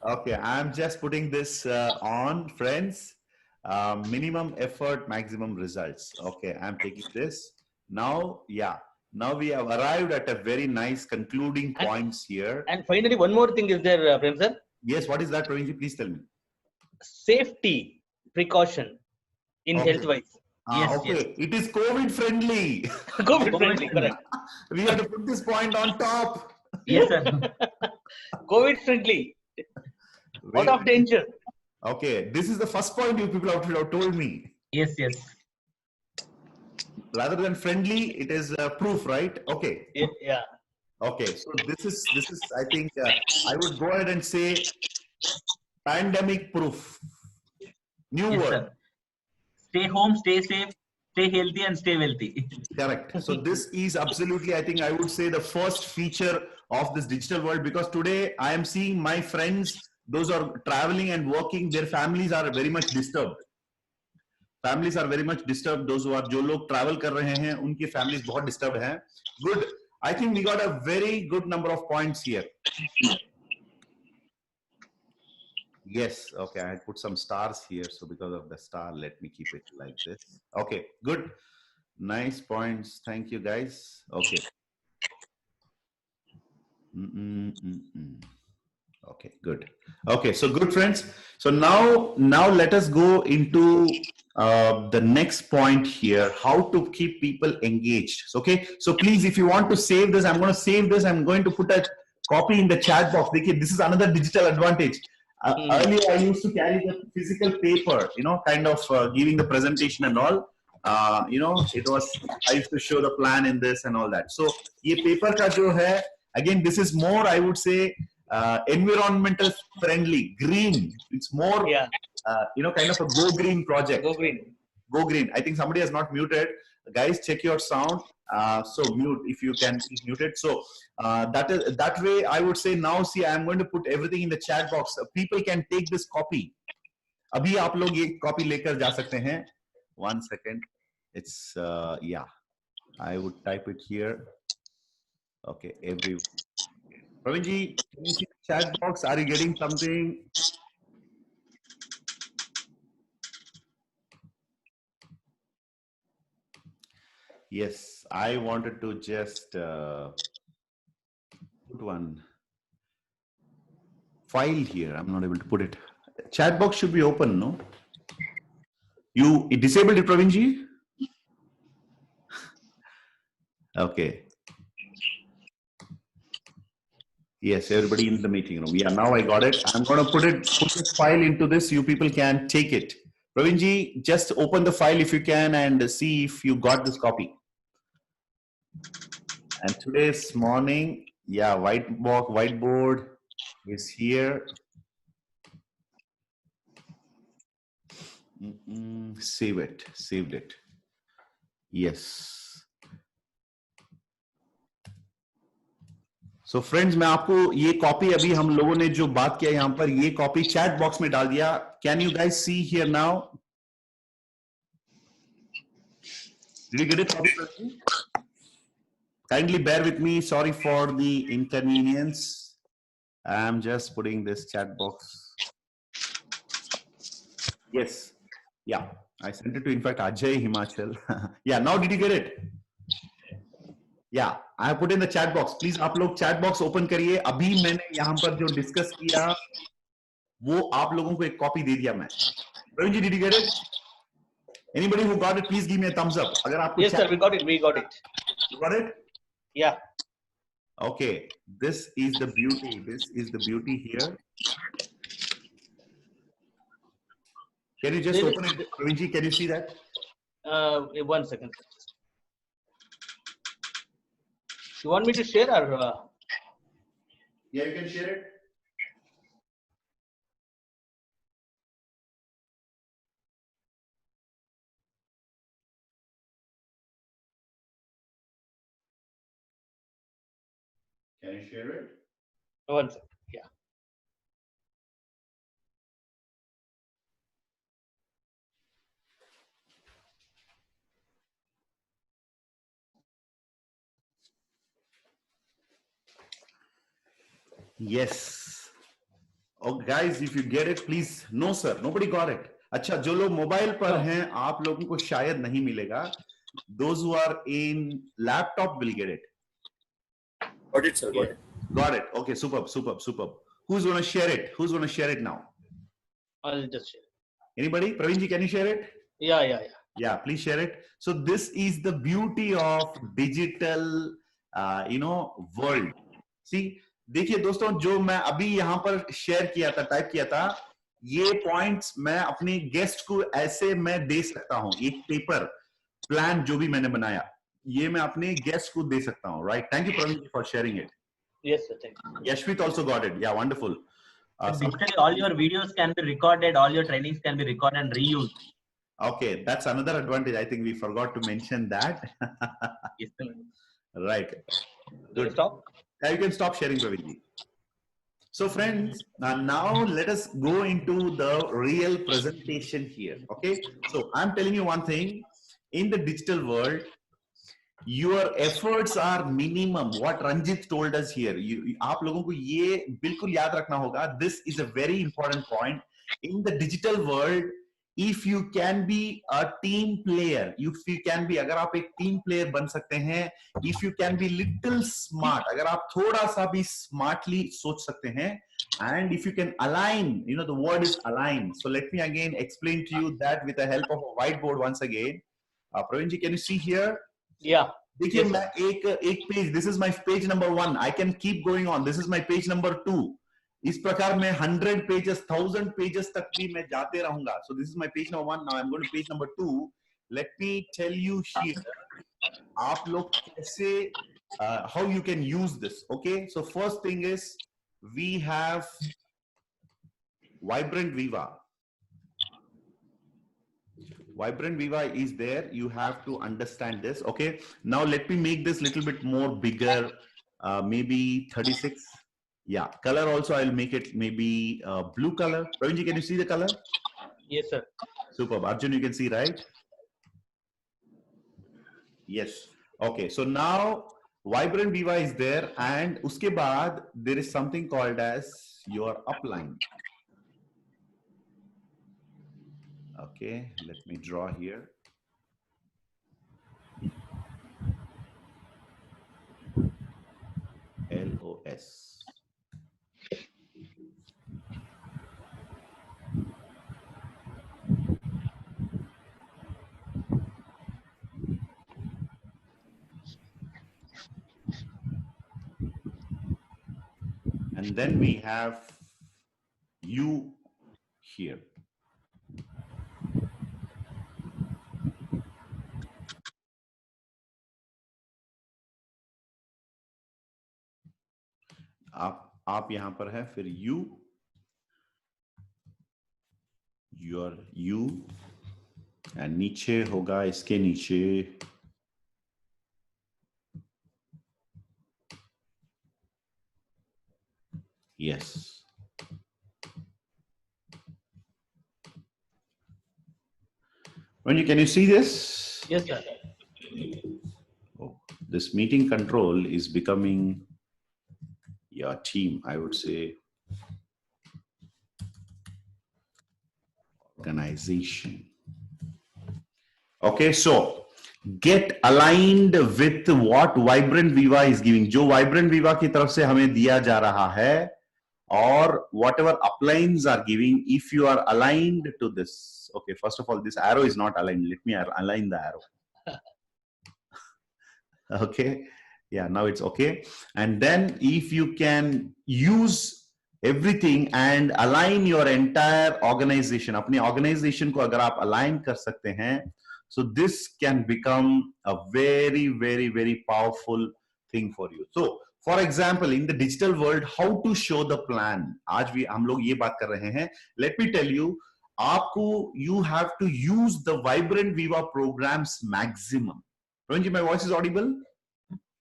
Okay. I'm just putting this on, friends. Minimum effort, maximum results. Okay. I'm taking this. Now, yeah. Now we have arrived at a very nice concluding points here. And finally, one more thing is there, Prem sir. Yes. What is that, Pravinji? Please tell me. Safety precaution in Okay. health-wise. Yes, Okay. yes. It is COVID friendly. COVID friendly, correct. We have to put this point on top. Yes, sir. COVID friendly, Wait. out of danger. Okay. This is the first point you people have told me. Yes, yes. Rather than friendly, it is proof, right? Okay. Yeah. Okay. So this is I think I would go ahead and say pandemic proof. New Yes, word. sir. Stay home, stay safe, stay healthy, and stay wealthy. Correct. So this is absolutely, I think I would say, the first feature of this digital world, because today I am seeing my friends, those are traveling and working, their families are very much disturbed. Families are very much disturbed. Those who are जो लोग travel कर रहे हैं, उनकी families बहुत disturbed हैं. Good. I think we got a very good number of points here. Yes. Okay. I put some stars here. So because of the star, let me keep it like this. Okay. Good. Nice points. Thank you, guys. Okay. Okay. Good. Okay. So good, friends. So now let us go into the next point here, how to keep people engaged. Okay. So please, if you want to save this, I'm going to save this. I'm going to put a copy in the chat box. This is another digital advantage. Earlier, I used to carry the physical paper, kind of giving the presentation and all. It was, I used to show the plan in this and all that. So, ये paper का जो है, again, this is more, I would say, environmental friendly, green. It's more, kind of a go green project. Go green. Go green. I think somebody has not muted. Guys, check your sound. So mute if you can mute it. So that way, I would say now. See, I am going to put everything in the chat box. People can take this copy. अभी आप लोग ये copy लेकर जा सकते हैं. 1 second. It's yeah. I would type it here. Okay, Pravinji, can you see the chat box? Are you getting something? Yes, I wanted to just put one file here. I'm not able to put it. Chat box should be open, no? You disabled it, Pravinji? Okay. Yes, everybody in the meeting room. Yeah, now I got it. I'm going to put this file into this. You people can take it. Pravinji, just open the file if you can and see if you got this copy. And today's morning, yeah, whiteboard is here. Save it. Saved it. Yes. So friends, मैं आपको ये copy अभी हम लोगों ने जो बात किया यहाँ पर ये कॉपी चैट बॉक्स में डाल दिया. Can you guys see here now? Did you get it? Kindly bear with me. Sorry for the inconvenience. I'm just putting this chat box. Yes. Yeah. I sent it to, in fact, Ajay Himachal. Yeah. Now did you get it? Yeah. I have put in the chat box. Please आप लोग chat box open करिए. अभी मैंने यहाँ पर जो discuss किया वो आप लोगों को एक copy दे दिया मैं. Praveen ji, did you get it? Anybody who got it, please give me a thumbs up. अगर आपको Yes, sir. We got it. We got it. You got it? Yeah. Okay. This is the beauty. This is the beauty here. Can you just open it, Praveen ji? Can you see that? 1 second. You want me to share or? Yeah, you can share it. Can you share it? 1 second. Yeah. Yes. Oh, guys, if you get it, please. No, sir. Nobody got it. अच्छा, जो लोग mobile पर हैं, आप लोगों को शायद नहीं मिलेगा. Those who are in laptop will get it. Got it, sir. Got it. Got it. Okay, superb, superb, superb. Who's going to share it? Who's going to share it now? I'll just share. Anybody? Praveen ji, can you share it? Yeah. Yeah, please share it. So this is the beauty of digital, world. See, देखिए दोस्तों, जो मैं अभी यहाँ पर share किया था, type किया था, ये पॉइंट्स मैं अपने गेस्ट को ऐसे मैं दे सकता हूँ. एक पेपर प्लान जो भी मैंने बनाया, ये मैं अपने गेस्ट को दे सकता हूँ. Right? Thank you, Praveen, for sharing it. Yes, sir. Thank you. Yashvit also got it. Yeah, wonderful. Digitally, all your videos can be recorded, all your trainings can be recorded and reused. Okay, that's another advantage. I think we forgot to mention that. Yes, sir. Right. Good. Stop. Yeah, you can stop sharing, Praveen. So friends, now let us go into the real presentation here. Okay. So I'm telling you one thing. In the digital world, your efforts are minimum. What Ranjit told us here. आप लोगों को ये बिल्कुल याद रखना होगा. This is a very important point. In the digital world, if you can be a team player, if you can be, अगर आप एक team player बन सकते हैं, if you can be little smart, अगर आप थोड़ा सा भी smartly सोच सकते हैं, and if you can align, the word is align. So let me again explain to you that with the help of a whiteboard once again. Praveen ji, can you see here? Yeah. देखिए Yes, मैं एक page, this is my page number 1. I can keep going on. This is my page number 2. इस प्रकार मैं 100 pages, 1000 pages तक भी मैं जाते रहूंगा. So this is my page number 1. Now I'm going to page number 2. Let me tell you here, आप लोग कैसे, how you can use this. Okay. So first thing is we have Vibrant Viva. Vibrant Viva is there. You have to understand this. Okay. Now let me make this little bit more bigger. Maybe 36. Yeah. Color also I'll make it maybe blue color. Praveen ji, can you see the color? Yes, sir. Superb. Arjun, you can see, right? Yes. Okay. So now Vibrant Viva is there, and uske baad there is something called as your upline. Okay. Let me draw here. LOS. And then we have you here. आप यहां पर है, फिर you, your you, and नीचे होगा इसके नीचे yes. Ranji, can you see this? Yes, sir. Oh, this meeting control is becoming your team, I would say. Organization. Okay, so get aligned with what Vibrant Viva is giving. जो Vibrant Viva की तरफ से हमें दिया जा रहा है, or whatever uplines are giving, if you are aligned to this. Okay, first of all, this arrow is not aligned. Let me align the arrow. Okay, yeah, now it's okay. And then if you can use everything and align your entire organization, अपनी organization को अगर आप align कर सकते हैं, so this can become a very, very, very powerful thing for you. So, for example, in the digital world, how to show the plan? आज भी हम लोग ये बात कर रहे हैं. Let me tell you, आपको you have to use the Vibrant Viva programs maximum. Ranji, my voice is audible?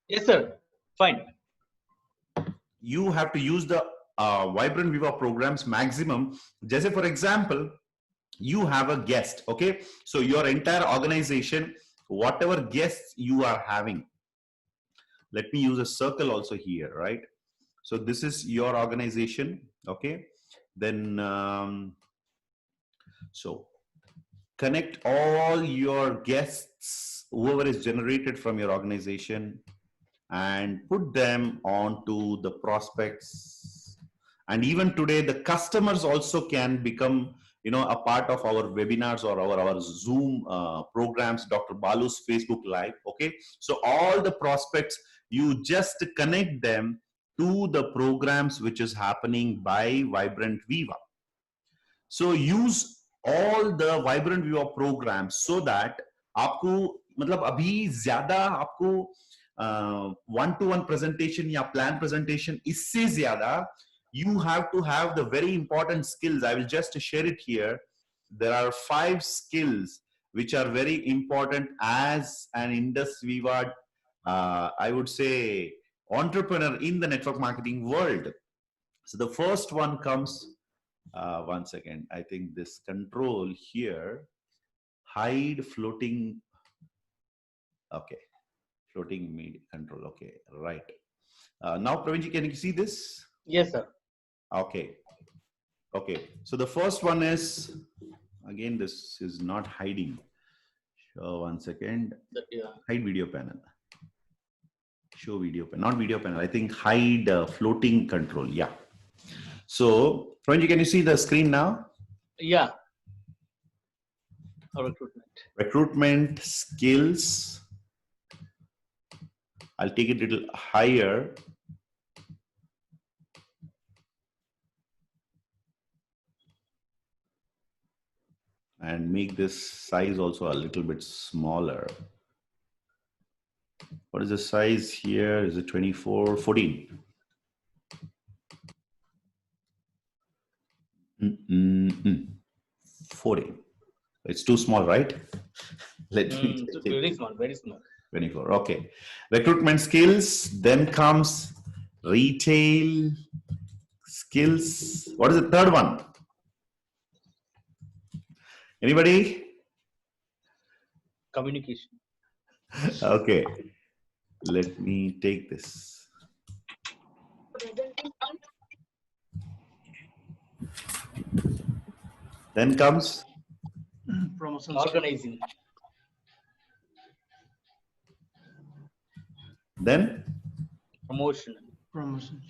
Yes, sir. Fine. You have to use the Vibrant Viva programs maximum. Just for example, you have a guest, okay? So your entire organization, whatever guests you are having, let me use a circle also here, right? So this is your organization, okay? Then, so connect all your guests, whoever is generated from your organization, and put them onto the prospects. And even today, the customers also can become, you know, a part of our webinars or our Zoom programs, Dr. Balu's Facebook Live. Okay, so all the prospects, you just connect them to the programs which is happening by Vibrant Viva. So use all the Vibrant Viva programs so that आपको मतलब अभी ज्यादा आपको one-to-one presentation या plan presentation इससे ज्यादा you have to have the very important skills. I will just share it here. There are 5 skills which are very important as an Indus Viva, I would say, entrepreneur in the network marketing world. So the first one comes, one second, I think this control here, hide floating, okay, floating media control, okay, right. Now, Pravinji, can you see this? Yes, sir. Okay. Okay. So the first one is, again, this is not hiding. Show one second. Hide video panel. Show video panel, not video panel. I think hide floating control. Yeah. So, Pravinji, can you see the screen now? Yeah. Recruitment. Recruitment skills. I'll take it a little higher. And make this size also a little bit smaller. What is the size here? Is it 24, 14? 14. It's too small, right? Let me It's very small, very small. 24. Okay. Recruitment skills. Then comes retail skills. What is the third one? Anybody? Communication. Okay, let me take this. Then comes Promotion. Organizing. then Promotion. Promotion.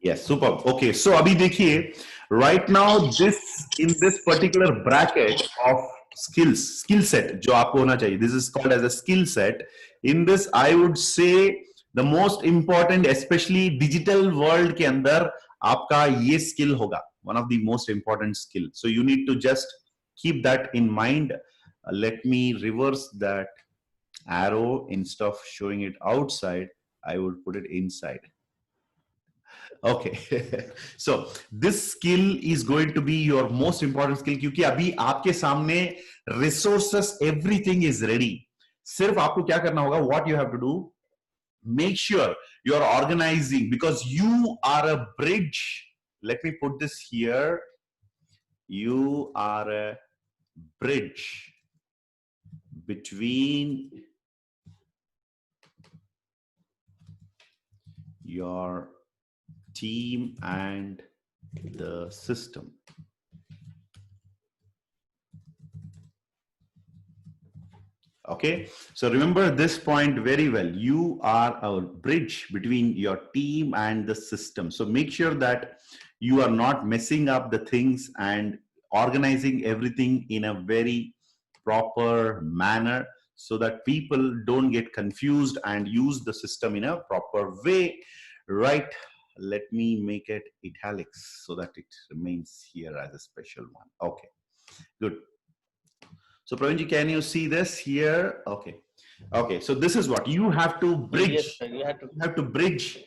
yes, super. Okay, so abhi dekhiye, right now this in this particular bracket of skill set जो आपको होना चाहिए, this is called as a skill set. In this, I would say the most important, especially digital world के अंदर आपका ये skill होगा, one of the most important skill. So you need to just keep that in mind. Let me reverse that arrow. Instead of showing it outside, I would put it inside. Okay. So this skill is going to be your most important skill क्योंकि अभी आपके सामने resources, everything is ready. सिर्फ आपको क्या करना होगा, what you have to do, make sure you're organizing, because you are a bridge. Let me put this here. You are a bridge between your team and the system. Okay, so remember this point very well. You are a bridge between your team and the system. So make sure that you are not messing up the things and organizing everything in a very proper manner so that people don't get confused and use the system in a proper way. Right, let me make it italics so that it remains here as a special one. Okay, good. So Pravinji, can you see this here? Okay. Okay, so this is what you have to bridge. Yes, sir, you have to bridge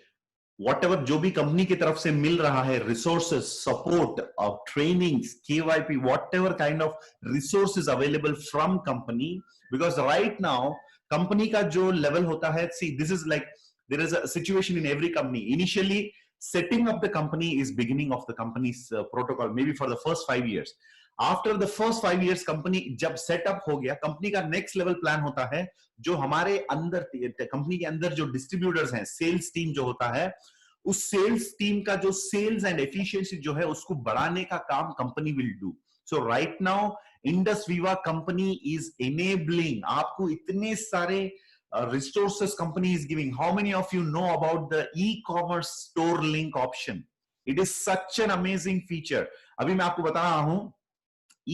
whatever जो भी company की तरफ से मिल रहा है, resources, support, of trainings, KYP, whatever kind of resources available from company, because right now company का जो level होता है, see, this is like there is a situation in every company. Initially, setting up the company is beginning of the company's protocol, maybe for the first 5 years. After the first 5 years, company जब setup हो गया, company का next level plan होता है, जो हमारे अंदर company के अंदर जो डिस्ट्रीब्यूटर्स हैं, सेल्स टीम जो होता है, उस सेल्स टीम का जो सेल्स एंड एफिशिएंसी जो है उसको बढ़ाने का काम company will do. So right now Indus Viva company is enabling, आपको इतने सारे resources company is giving. How many of you know about the e-commerce store link option? It is such an amazing feature. अभी मैं आपको बता रहा हूं,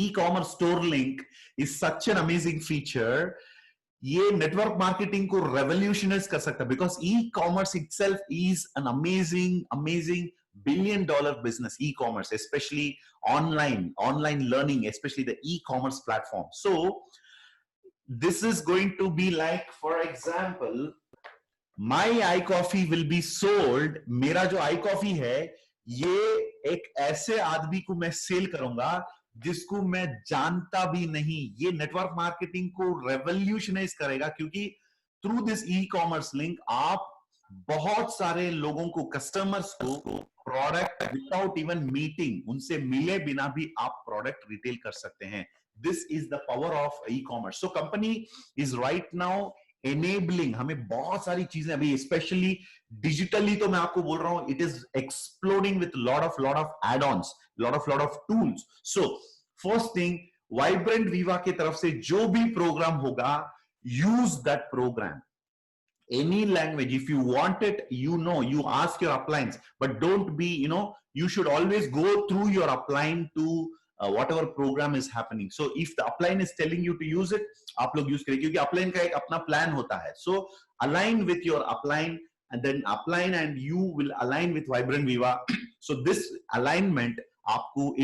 e-commerce store link is such an amazing feature. ये नेटवर्क मार्केटिंग को revolutionise कर सकता है, because e-commerce itself is an amazing billion dollar business, e-commerce, especially online learning, especially the e-commerce platform. So this is going to be like, for example, my iCoffee will be sold. मेरा जो iCoffee है, ये एक ऐसे आदमी को मैं cell करूंगा जिसको मैं जानता भी नहीं. ये नेटवर्क मार्केटिंग को रेवोल्यूशनाइज करेगा, क्योंकि through this e commerce link आप बहुत सारे लोगों को, कस्टमर्स को प्रोडक्ट विदाउट इवन मीटिंग, उनसे मिले बिना भी आप प्रोडक्ट रिटेल कर सकते हैं. This is the power of e commerce. So company is right now enabling हमें बहुत सारी चीजें अभी, स्पेशली डिजिटली तो मैं आपको बोल रहा हूं, it is exploding with lot of add-ons, lot of tools. So first thing, Vibrant Viva की तरफ से जो भी प्रोग्राम होगा, use that program. Any language, if you want it, you ask your upline, but don't be, you should always go through your upline to whatever program is happening. So if the upline is telling you to use it, आप लोग use करें, क्योंकि upline का एक अपना plan होता है. So align with your upline, and then upline and you will align with Vibrant Viva. So this alignment,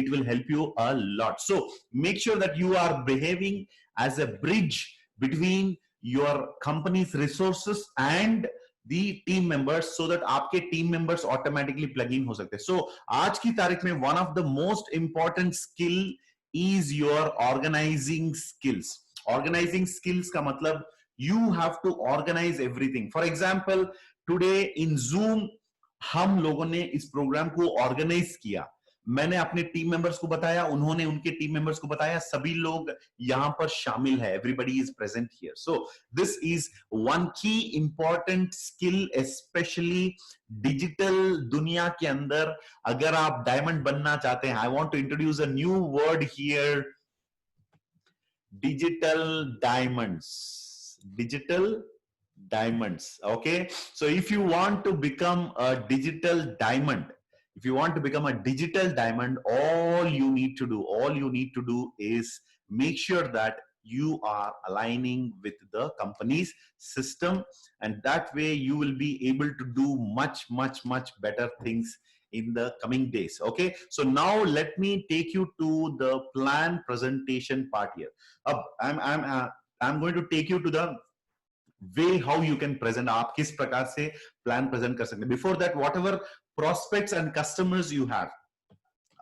it will help you a lot. So make sure that you are behaving as a bridge between your company's resources and the team members, so that आपके team members automatically plug in हो सकते हैं. So आज की तारीख में one of the most important skill is your organizing skills. Organizing skills का मतलब you have to organize everything. For example, today in Zoom हम लोगों ने इस प्रोग्राम को ऑर्गेनाइज किया. मैंने अपने टीम मेंबर्स को बताया, उन्होंने उनके टीम मेंबर्स को बताया, सभी लोग यहाँ पर शामिल है, everybody is present here. So this is one key important skill, specially digital दुनिया के अंदर. अगर आप डायमंड बनना चाहते हैं, I want to introduce a new word here, digital diamonds. Okay, so if you want to become a digital diamond, if you want to become a digital diamond, all you need to do is make sure that you are aligning with the company's system, and that way you will be able to do much better things in the coming days. Okay, so now let me take you to the plan presentation part here. I'm going to take you to the way how you can present. आप किस प्रकार से plan present कर सकते हैं. Before that, whatever prospects and customers you have,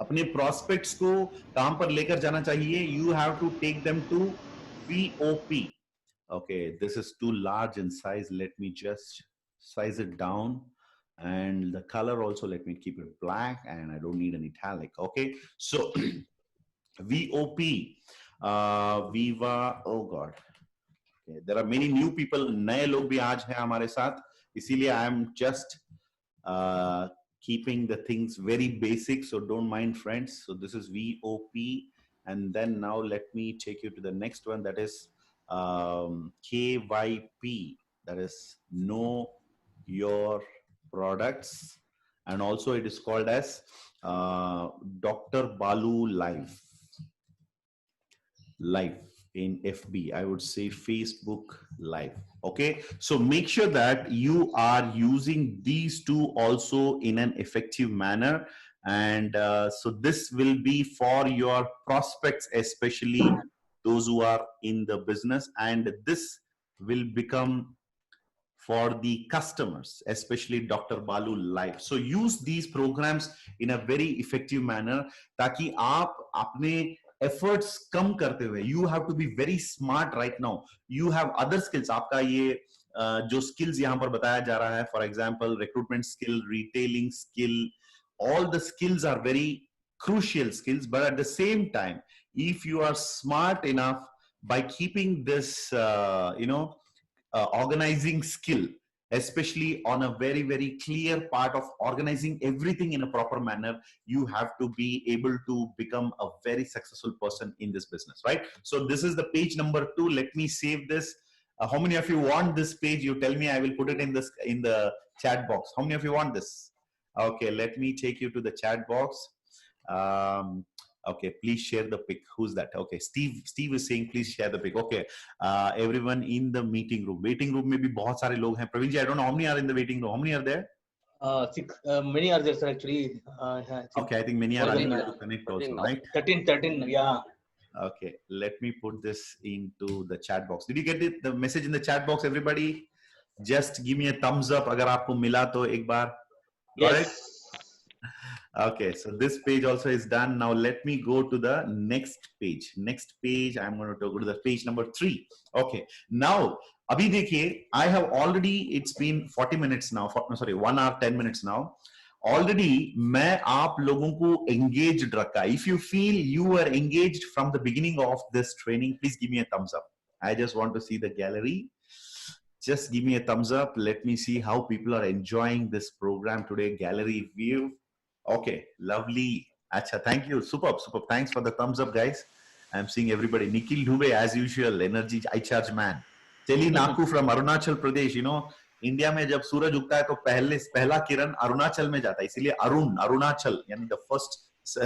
अपने prospects को कहां पर लेकर जाना चाहिए, you have to take them to VOP. Okay, this is too large in size. Let me just size it down. And the color also, let me keep it black, and I don't need an italic. Okay, so VOP, Viva, oh God. Okay, there are many new people, नए लोग भी आज हैं हमारे साथ, इसीलिए I am just keeping the things very basic, so don't mind friends. So this is VOP, and then now let me take you to the next one, that is KYP, that is Know Your Products, and also it is called as Dr. Balu live in FB, I would say Facebook Live. Okay, so make sure that you are using these two also in an effective manner, and so this will be for your prospects, especially those who are in the business, and this will become for the customers, especially Dr. Balu Live. So use these programs in a very effective manner, ताकि आप अपने efforts कम करते हुए, you have to be very smart right now. You have other skills. आपका ये जो skills यहाँ पर बताया जा रहा है, for example, recruitment skill, retailing skill, all the skills are very crucial skills. But at the same time, if you are smart enough by keeping this, organizing skill, especially on a very clear part of organizing everything in a proper manner, you have to be able to become a very successful person in this business, right? So this is the page number 2. Let me save this. How many of you want this page? You tell me, I will put it in the chat box. How many of you want this? Okay, let me take you to the chat box. Okay, please share the pic. Who's that? Okay, Steve is saying please share the pic. Okay, everyone in the meeting room. Waiting room में भी बहुत सारे लोग हैं. Praveen ji, I don't know how many are in the waiting room. How many are there? Six. Many are there, sir, actually. Okay, I think many are unable to connect also, right? 13, yeah. Okay, let me put this into the chat box. Did you get it? The message in the chat box, everybody? Just give me a thumbs up अगर आपको मिला तो एक बार. Yes. Right? Okay, so this page also is done. Now let me go to the next page. Next page, I'm going to go to the page number 3. Okay, now abhi dekhiye, I have already, it's been 40 minutes now, 1 hour 10 minutes now. Already मैं आप लोगों को engaged रखा. If you feel you were engaged from the beginning of this training, please give me a thumbs up. I just want to see the gallery. Just give me a thumbs up. Let me see how people are enjoying this program today. Gallery view. Okay, lovely. Acha, thank you. Superb. Thanks for the thumbs up, guys. I'm seeing everybody. Nikhil Dubey, as usual, energy, I charge man. Teli Naku from Arunachal Pradesh. You know, India में जब सूरज उगता है तो पहला किरण अरुणाचल में जाता है, इसीलिए अरुणाचल यानी the first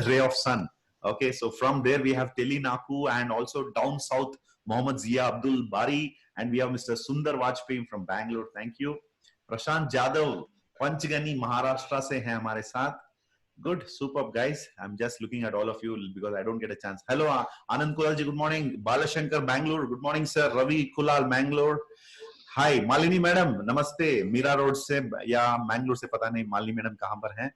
ray of sun. Okay, so from there we have Teli Naku, and also down south Mohammad Zia Abdul Bari, and we have Mr. Sundar Vajpayee from Bangalore. Thank you. Prashant Jadhav Panchgani Maharashtra से हैं हमारे साथ. Good, superb, guys. I'm just looking at all of you because I don't get a chance. Hello, Anand Kulalji, good morning. Balashankar, Bangalore, good morning, sir. Ravi Kulal, Bangalore. Hi, Malini madam, namaste. Mira Road से या Bangalore से पता नहीं Malini madam कहाँ पर हैं.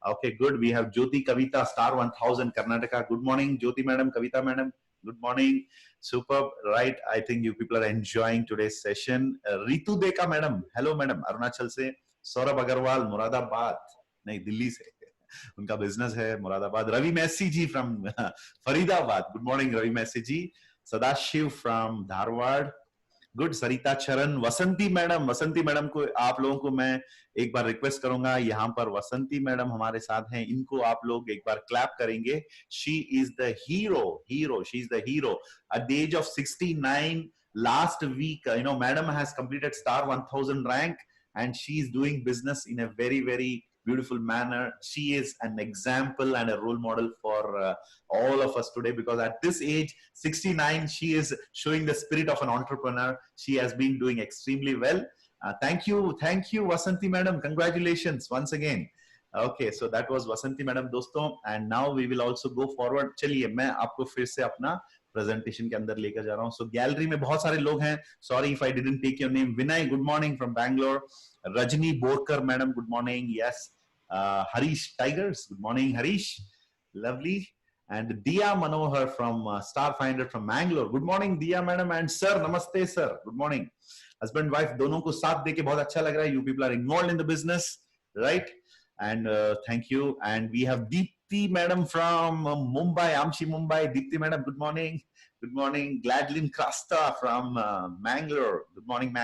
Okay, good. We have Jyoti Kavita, Star 1000, Karnataka. Good morning, Jyoti madam, Kavita madam. Good morning. Superb, right? I think you people are enjoying today's session. Ritu Deka madam, hello madam, Arunachal से. Saurabh Agarwal, Muradabad, नहीं दिल्ली से. उनका business है Moradabad. Ravi Massey ji from Faridabad. Good morning Ravi Massey ji. Sadashiv from Dharwad. Good. Sarita Charan. Vasanti madam को आप लोगों को मैं एक बार रिक्वेस्ट करूंगा, यहाँ पर वसंती मैडम हमारे साथ हैं, इनको आप लोग एक बार क्लैप करेंगे. She is the hero. She is the hero. At the age of 69 last week, madam has completed star 1000 rank and she is doing business in a very, very beautiful manner. She is an example and a role model for all of us today, because at this age 69 she is showing the spirit of an entrepreneur. She has been doing extremely well. Thank you Vasanti madam. Congratulations once again. Okay, so that was Vasanti madam दोस्तों. And now we will also go forward. चलिए मैं आपको फिर से अपना presentation के अंदर लेकर जा रहा हूं. सो गैलरी में बहुत सारे लोग हैं. Sorry if I didn't take your name. Vinay, good morning from Bangalore. Rajni Borkar madam, good morning. Yes. Harish tigers, good morning Harish. Lovely. And Diya Manohar from star 500 from Mangalore. Good morning Diya madam. And sir, namaste sir, good morning. Husband wife दोनों को साथ देके बहुत अच्छा लग रहा है. You people are involved in the business, right? And thank you. And we have Deepti madam from Mumbai, Amchi Mumbai. Deepti madam, good morning. Good morning. Gladlyn Krasta from Mangalore. Good morning,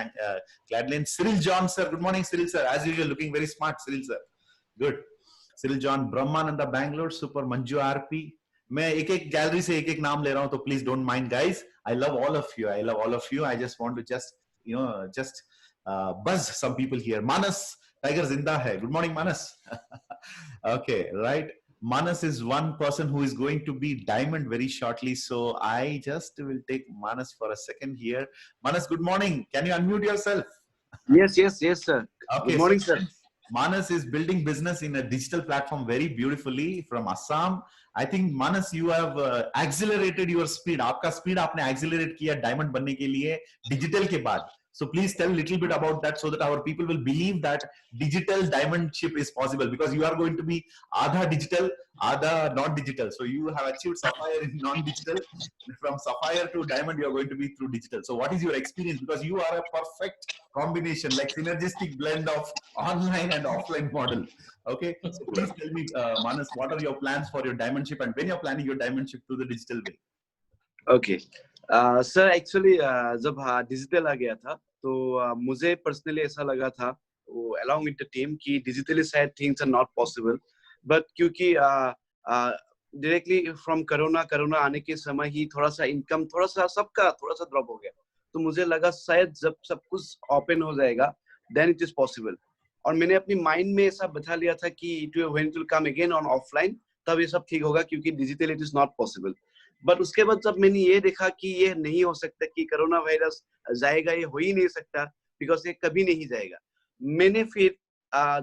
Gladlyn. Cyril John sir, good morning Cyril sir. As usual, looking very smart Cyril sir. Good. Cyril John. Brahmananda Bangalore. Super. Manju RP. मैं एक gallery से एक नाम ले रहा हूं, तो please don't mind guys. I love all of you. I just want to just buzz some people here. Manas Tiger Zinda hai. Good morning, Manas. Okay, right. Manas is one person who is going to be diamond very shortly. So I just will take Manas for a second here. Manas, good morning. Can you unmute yourself? Yes, sir. Okay, good morning, sir. Manas is building business in a digital platform very beautifully from Assam. I think Manas, you have accelerated your speed. आपका speed आपने accelerate किया diamond बनने के लिए digital के बाद. So please tell a little bit about that so that our people will believe that digital diamondship is possible, because you are going to be Aadha digital, Aadha non-digital. So you have achieved Sapphire in non-digital. From Sapphire to diamond, you are going to be through digital. So what is your experience? Because you are a perfect combination, like synergistic blend of online and offline model. Okay. So please tell me, Manas, what are your plans for your diamondship, and when you're planning your diamondship through the digital way? Okay. Sir actually जब digital आ गया था तो मुझे personally ऐसा लगा था वो अलोंग विद द टीम कि डिजिटली शायद things are not possible, but क्योंकि डायरेक्टली फ्रॉम कोरोना आने के समय ही थोड़ा सा इनकम सबका थोड़ा सा ड्रॉप हो गया, तो मुझे लगा शायद जब सब कुछ ओपन हो जाएगा देन इट इज पॉसिबल. और मैंने अपनी माइंड में ऐसा बैठा लिया था कि when it will come again on offline तब ये सब ठीक होगा, क्योंकि digital it is not possible. But उसके बाद जब मैंने ये देखा कि ये नहीं हो सकता, कि कोरोना वायरस जाएगा, ये हो ही नहीं सकता, बिकॉज ये कभी नहीं जाएगा. मैंने फिर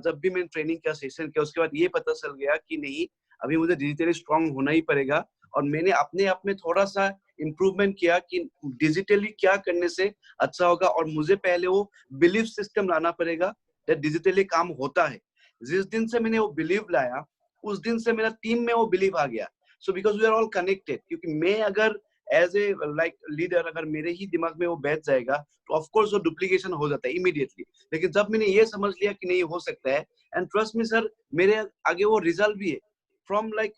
जब भी मैंने ट्रेनिंग का सेशन किया उसके बाद ये पता चल गया कि नहीं, अभी मुझे डिजिटली स्ट्रांग होना ही पड़ेगा. और मैंने अपने आप में थोड़ा सा इम्प्रूवमेंट किया कि डिजिटली क्या करने से अच्छा होगा, और मुझे पहले वो बिलीफ सिस्टम लाना पड़ेगा कि डिजिटली काम होता है. जिस दिन से मैंने वो बिलीव लाया उस दिन से मेरा टीम में वो बिलीव आ गया. So because we are all connected, क्योंकि मैं अगर एज ए लाइक लीडर अगर मेरे ही दिमाग में वो बैठ जाएगा तो ऑफ कोर्स वो डुप्लीकेशन हो जाता है इमीडिएटली. लेकिन जब मैंने ये समझ लिया कि नहीं हो सकता है, एंड ट्रस्ट मी सर, मेरे आगे वो रिजल्ट भी है. फ्रॉम लाइक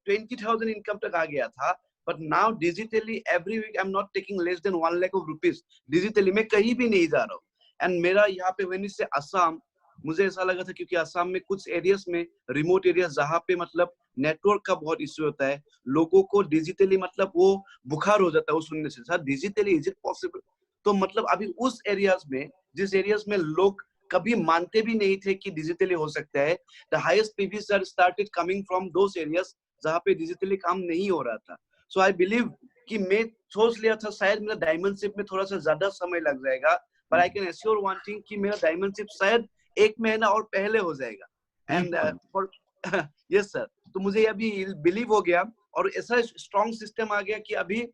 20,000 इनकम तक आ गया था, but now digitally every week I am not taking less than 1 lakh rupees digitally. मैं कहीं भी नहीं जा रहा हूँ. एंड मेरा यहाँ पे वेनिस से असम, मुझे ऐसा लगा था क्योंकि असम में कुछ एरियाज में, रिमोट एरियाज जहाँ पे मतलब नेटवर्क का बहुत इश्यू होता है, लोगों को डिजिटली मतलब वो बुखार हो जाता है वो सुनने से, sir digitally is it possible. तो मतलब अभी उस एरियाज में, जिस एरियाज में लोग कभी मानते भी नहीं थे कि डिजिटली हो सकता है, the highest PVs are started coming from those areas जहाँ पे डिजिटली काम नहीं हो रहा था. सो आई बिलीव कि मैं सोच लिया था शायद मेरा डायमंडशिप में थोड़ा सा ज्यादा समय लग जाएगा, पर I can assure one thing कि मेरा डायमंडशिप शायद 1 महीना और पहले हो जाएगा. एंड यस सर, तो मुझे अभी बिलीव हो गया और ऐसा स्ट्रॉन्ग सिस्टम आ गया कि अभी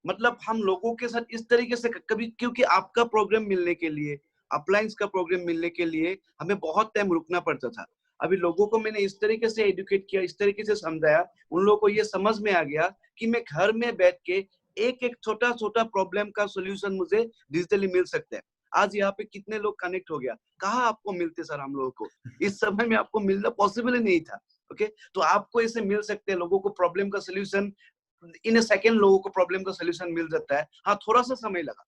मतलब हम लोगों के साथ इस तरीके से कभी, क्योंकि आपका प्रोग्राम मिलने के लिए, अपलाइंस का प्रोग्राम मिलने के लिए हमें बहुत टाइम रुकना पड़ता था. अभी लोगों को मैंने इस तरीके से एजुकेट किया, इस तरीके से समझाया, उन लोगों को ये समझ में आ गया कि मैं घर में बैठ के एक छोटा छोटा प्रॉब्लम का सोल्यूशन मुझे डिजिटली मिल सकता है. आज यहाँ पे कितने लोग कनेक्ट हो गया, कहाँ आपको मिलते सर हम लोगों को, इस समय में आपको मिलना पॉसिबल ही नहीं था। ओके, तो आपको ऐसे मिल सकते हैं, लोगों को प्रॉब्लम का सोल्यूशन इन ए सेकेंड, लोगों को प्रॉब्लम का सोल्यूशन मिल जाता है। हाँ, थोड़ा सा समय लगा,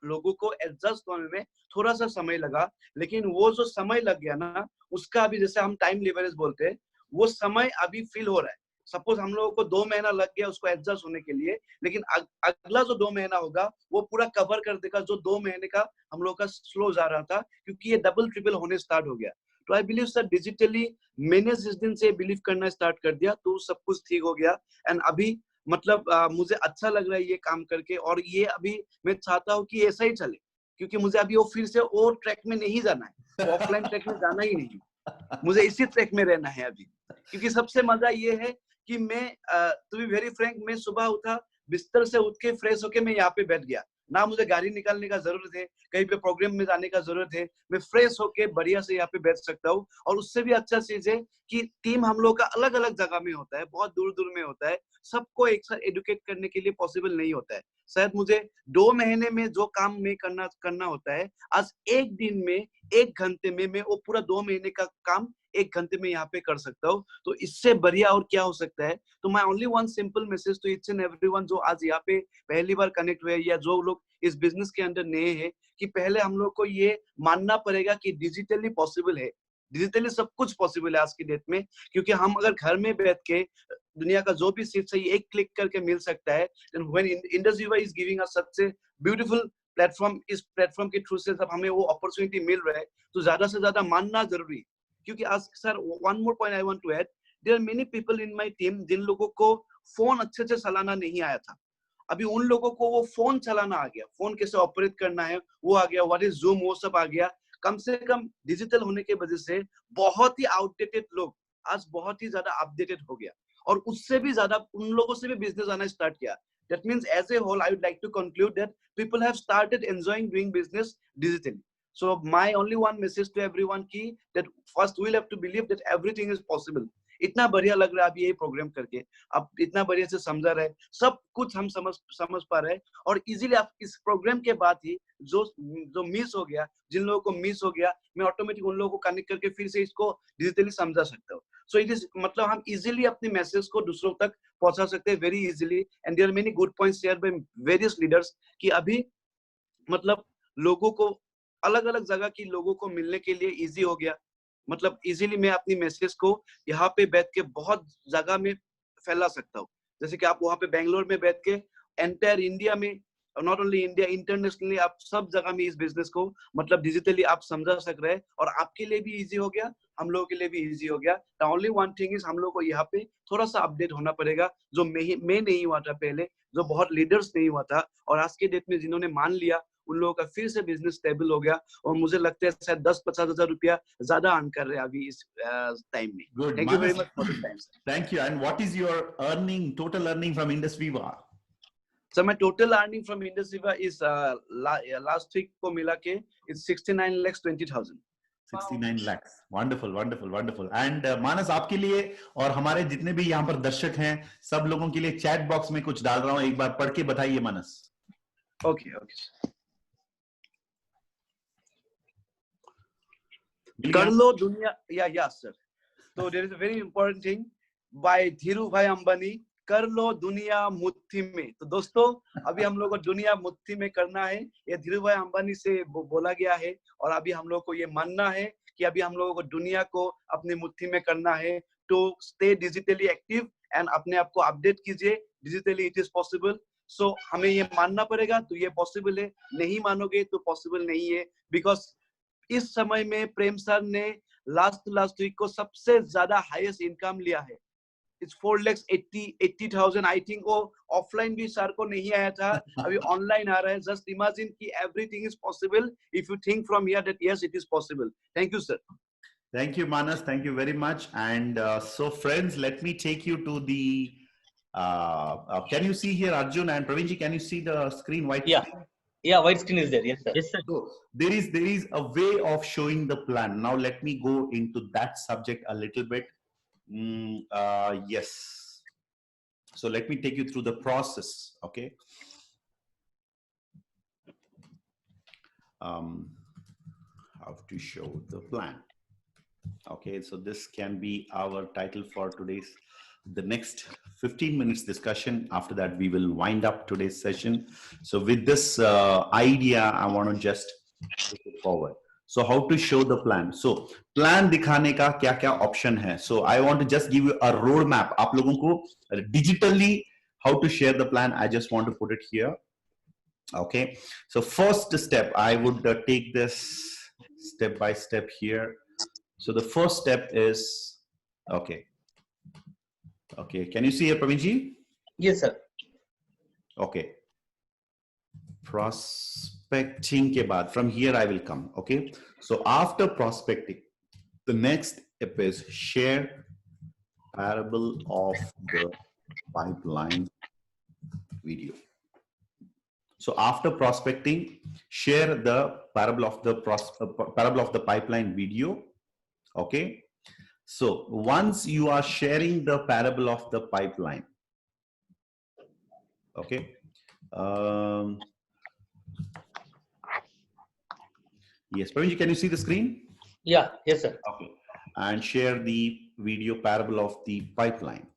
लोगों को एडजस्ट होने में थोड़ा सा समय लगा, लेकिन वो जो समय लग गया ना, उसका अभी जैसे हम टाइम लेवरेज बोलते हैं, वो समय अभी फील हो रहा है। सपोज हम लोगों को 2 महीना लग गया उसको एडजस्ट होने के लिए, लेकिन अगला जो 2 महीना होगा वो पूरा कवर कर देगा जो 2 महीने का हम लोग का स्लो जा रहा था, क्योंकि ये डबल ट्रिपल होने स्टार्ट हो गया। तो आई बिलीव सर डिजिटली मैंने जिस दिन से बिलीव करना स्टार्ट कर दिया तो सब कुछ ठीक हो गया। एंड अभी मतलब मुझे अच्छा लग रहा है ये काम करके, और ये अभी मैं चाहता हूँ कि ऐसा ही चले, क्योंकि मुझे अभी वो फिर से और ट्रैक में नहीं जाना है, तो ऑफलाइन ट्रैक में जाना ही नहीं, मुझे इसी ट्रैक में रहना है अभी। क्योंकि सबसे मजा ये है कि मैं टू बी वेरी फ्रैंक, मैं सुबह उठा, बिस्तर से उठ के फ्रेश होके मैं यहाँ पे बैठ गया, ना मुझे गाड़ी निकालने का जरूरत है, कहीं पे प्रोग्राम में जाने का जरूरत है, मैं फ्रेश होके बढ़िया से यहाँ पे बैठ सकता हूँ। और उससे भी अच्छा चीज है कि टीम हम लोग का अलग अलग जगह में होता है, बहुत दूर दूर में होता है, सबको एक साथ एडुकेट करने के लिए पॉसिबल नहीं होता है। शायद मुझे 2 महीने में जो काम में करना होता है, आज एक दिन में 1 घंटे में मैं वो पूरा 2 महीने का काम 1 घंटे में यहाँ पे कर सकता हूँ। तो इससे बढ़िया और क्या हो सकता है। तो my only one simple message to each and everyone जो आज यहाँ पे पहली बार कनेक्ट हुए या जो लोग इस बिजनेस के अंदर नए हैं, कि पहले हम लोग को ये मानना पड़ेगा कि डिजिटली पॉसिबल है, डिजिटली सब कुछ पॉसिबल है आज की डेट में। क्योंकि हम अगर घर में बैठ के दुनिया का जो भी चीज चाहिए एक क्लिक करके मिल सकता है। व्हेन इंडस विवा is giving us such a beautiful platform, इस प्लेटफॉर्म के थ्रू से जब हमें वो अपॉर्चुनिटी मिल रहा है तो ज्यादा से ज्यादा मानना जरूरी है। क्योंकि आज sir one more point I want to add, there are many people in my team जिन लोगों को फोन अच्छे से चलाना नहीं आया था, अभी उन लोगों को वो फोन चलाना आ गया, फोन कैसे ऑपरेट करना है वो आ गया, व्हाट इज जूम वो सब आ गया। कम से कम डिजिटल होने के वजह से बहुत ही आउटडेटेड लोग आज बहुत ही ज्यादा अपडेटेड हो गया, और उससे भी ज्यादा उन लोगों से भी बिजनेस आना स्टार्ट किया। That means as a whole, I would like to conclude that people have started enjoying doing business digitally. So my only one message to everyone ki that first we'll have to believe that everything is possible. इतना बढ़िया लग रहा है अभी ये programme करके, अब इतना बढ़िया से समझा रहे, सब कुछ हम समझ पा रहे हैं। और इजीली आप इस प्रोग्राम के बाद ही जो मिस हो गया, जिन लोगों को मिस हो गया, मैं ऑटोमेटिक उन लोगों को कनेक्ट करके फिर से इसको डिजिटली समझा सकता हूँ। सो इट इज मतलब हम इजीली अपने मैसेज को दूसरों तक पहुंचा सकते हैं very easily. And there are many good points share by various leaders कि अभी मतलब लोगों को अलग अलग जगह की लोगों को मिलने के लिए इजी हो गया। मतलब इजीली मैं अपनी मैसेज को यहाँ पे बैठ के बहुत जगह में फैला सकता हूँ। जैसे कि आप वहाँ पे बेंगलोर में बैठ के एंटायर इंडिया में, नॉट ओनली इंडिया, इंटरनेशनली आप सब जगह में इस बिजनेस को मतलब डिजिटली आप समझा सक रहे हैं, और आपके लिए भी इजी हो गया, हम लोगों के लिए भी इजी हो गया। The only one thing is हम लोग को यहाँ पे थोड़ा सा अपडेट होना पड़ेगा, जो मैं नहीं हुआ था पहले, जो बहुत लीडर्स नहीं हुआ था, और आज के डेट में जिन्होंने मान लिया उन लोगों का फिर से बिजनेस स्टेबल हो गया, और मुझे लगता है शायद 10-50 हजार रुपया ज्यादा अर्न कर रहे हैं अभी इस टाइम में। Good. Thank you very much for this time. Thank you. And what is your total earning from Indus Viva? So my total earning from Indus Viva is last week को मिला के it's 69,20,000. 69 lakhs. Wonderful, wonderful, wonderful. And मानस आपके लिए और हमारे जितने भी यहाँ पर दर्शक हैं सब लोगों के लिए चैट बॉक्स में कुछ डाल रहा हूँ, एक बार पढ़ के बताइए मानस। Okay. कर लो दुनिया, yeah sir. So there is a very important thing by Dhiru भाई अंबानी, कर लो दुनिया मुट्ठी में। तो दोस्तों अभी हम लोग को दुनिया मुट्ठी में करना है, ये धीरू भाई अंबानी से बोला गया है, और अभी हम लोग को ये मानना है कि अभी हम लोगों को दुनिया को अपनी मुट्ठी में करना है। To stay digitally active and अपने आप को अपडेट कीजिए, digitally it is possible. So हमें ये मानना पड़ेगा तो ये पॉसिबल है, नहीं मानोगे तो पॉसिबल नहीं है। बिकॉज इस समय में प्रेम सर ने लास्ट वीक को सबसे ज्यादा हाईएस्ट इनकम लिया है, इट्स 4,80,000। आई थिंक वो ऑफलाइन भी सर को नहीं आया था, अभी ऑनलाइन आ रहा है। जस्ट इमेजिन कि everything is possible if you think from here that yes it is possible. Thank you sir. Thank you, Manas. Thank you very much. And so, friends, let me take you to the. Can you see here, Arjun and Pravinji? Can you see the screen? White. Yeah, white screen is there. Yes, sir. Yes, sir. So there is a way of showing the plan. Now let me go into that subject a little bit. Yes. So let me take you through the process. Okay. how to show the plan. Okay, so this can be our title for today's, the next 15 minutes discussion. After that, we will wind up today's session. So with this idea, I want to just take it forward. So how to show the plan? So plan दिखाने का क्या क्या option है? So I want to just give you a roadmap. आप लोगों को digitally how to share the plan. I just want to put it here. Okay. So first step, I would take this step by step here. So the first step is, okay. Okay. Can you see here, Pravinji? Yes, sir. Okay. Prospecting ke baad, from here I will come. Okay. So after prospecting, the next step is share parable of the pipeline video. So after prospecting, share the parable of the pipeline video. Okay. So once you are sharing the parable of the pipeline, okay. Yes, Praveen, can you see the screen? Yeah, yes, sir. Okay. And share the video parable of the pipeline.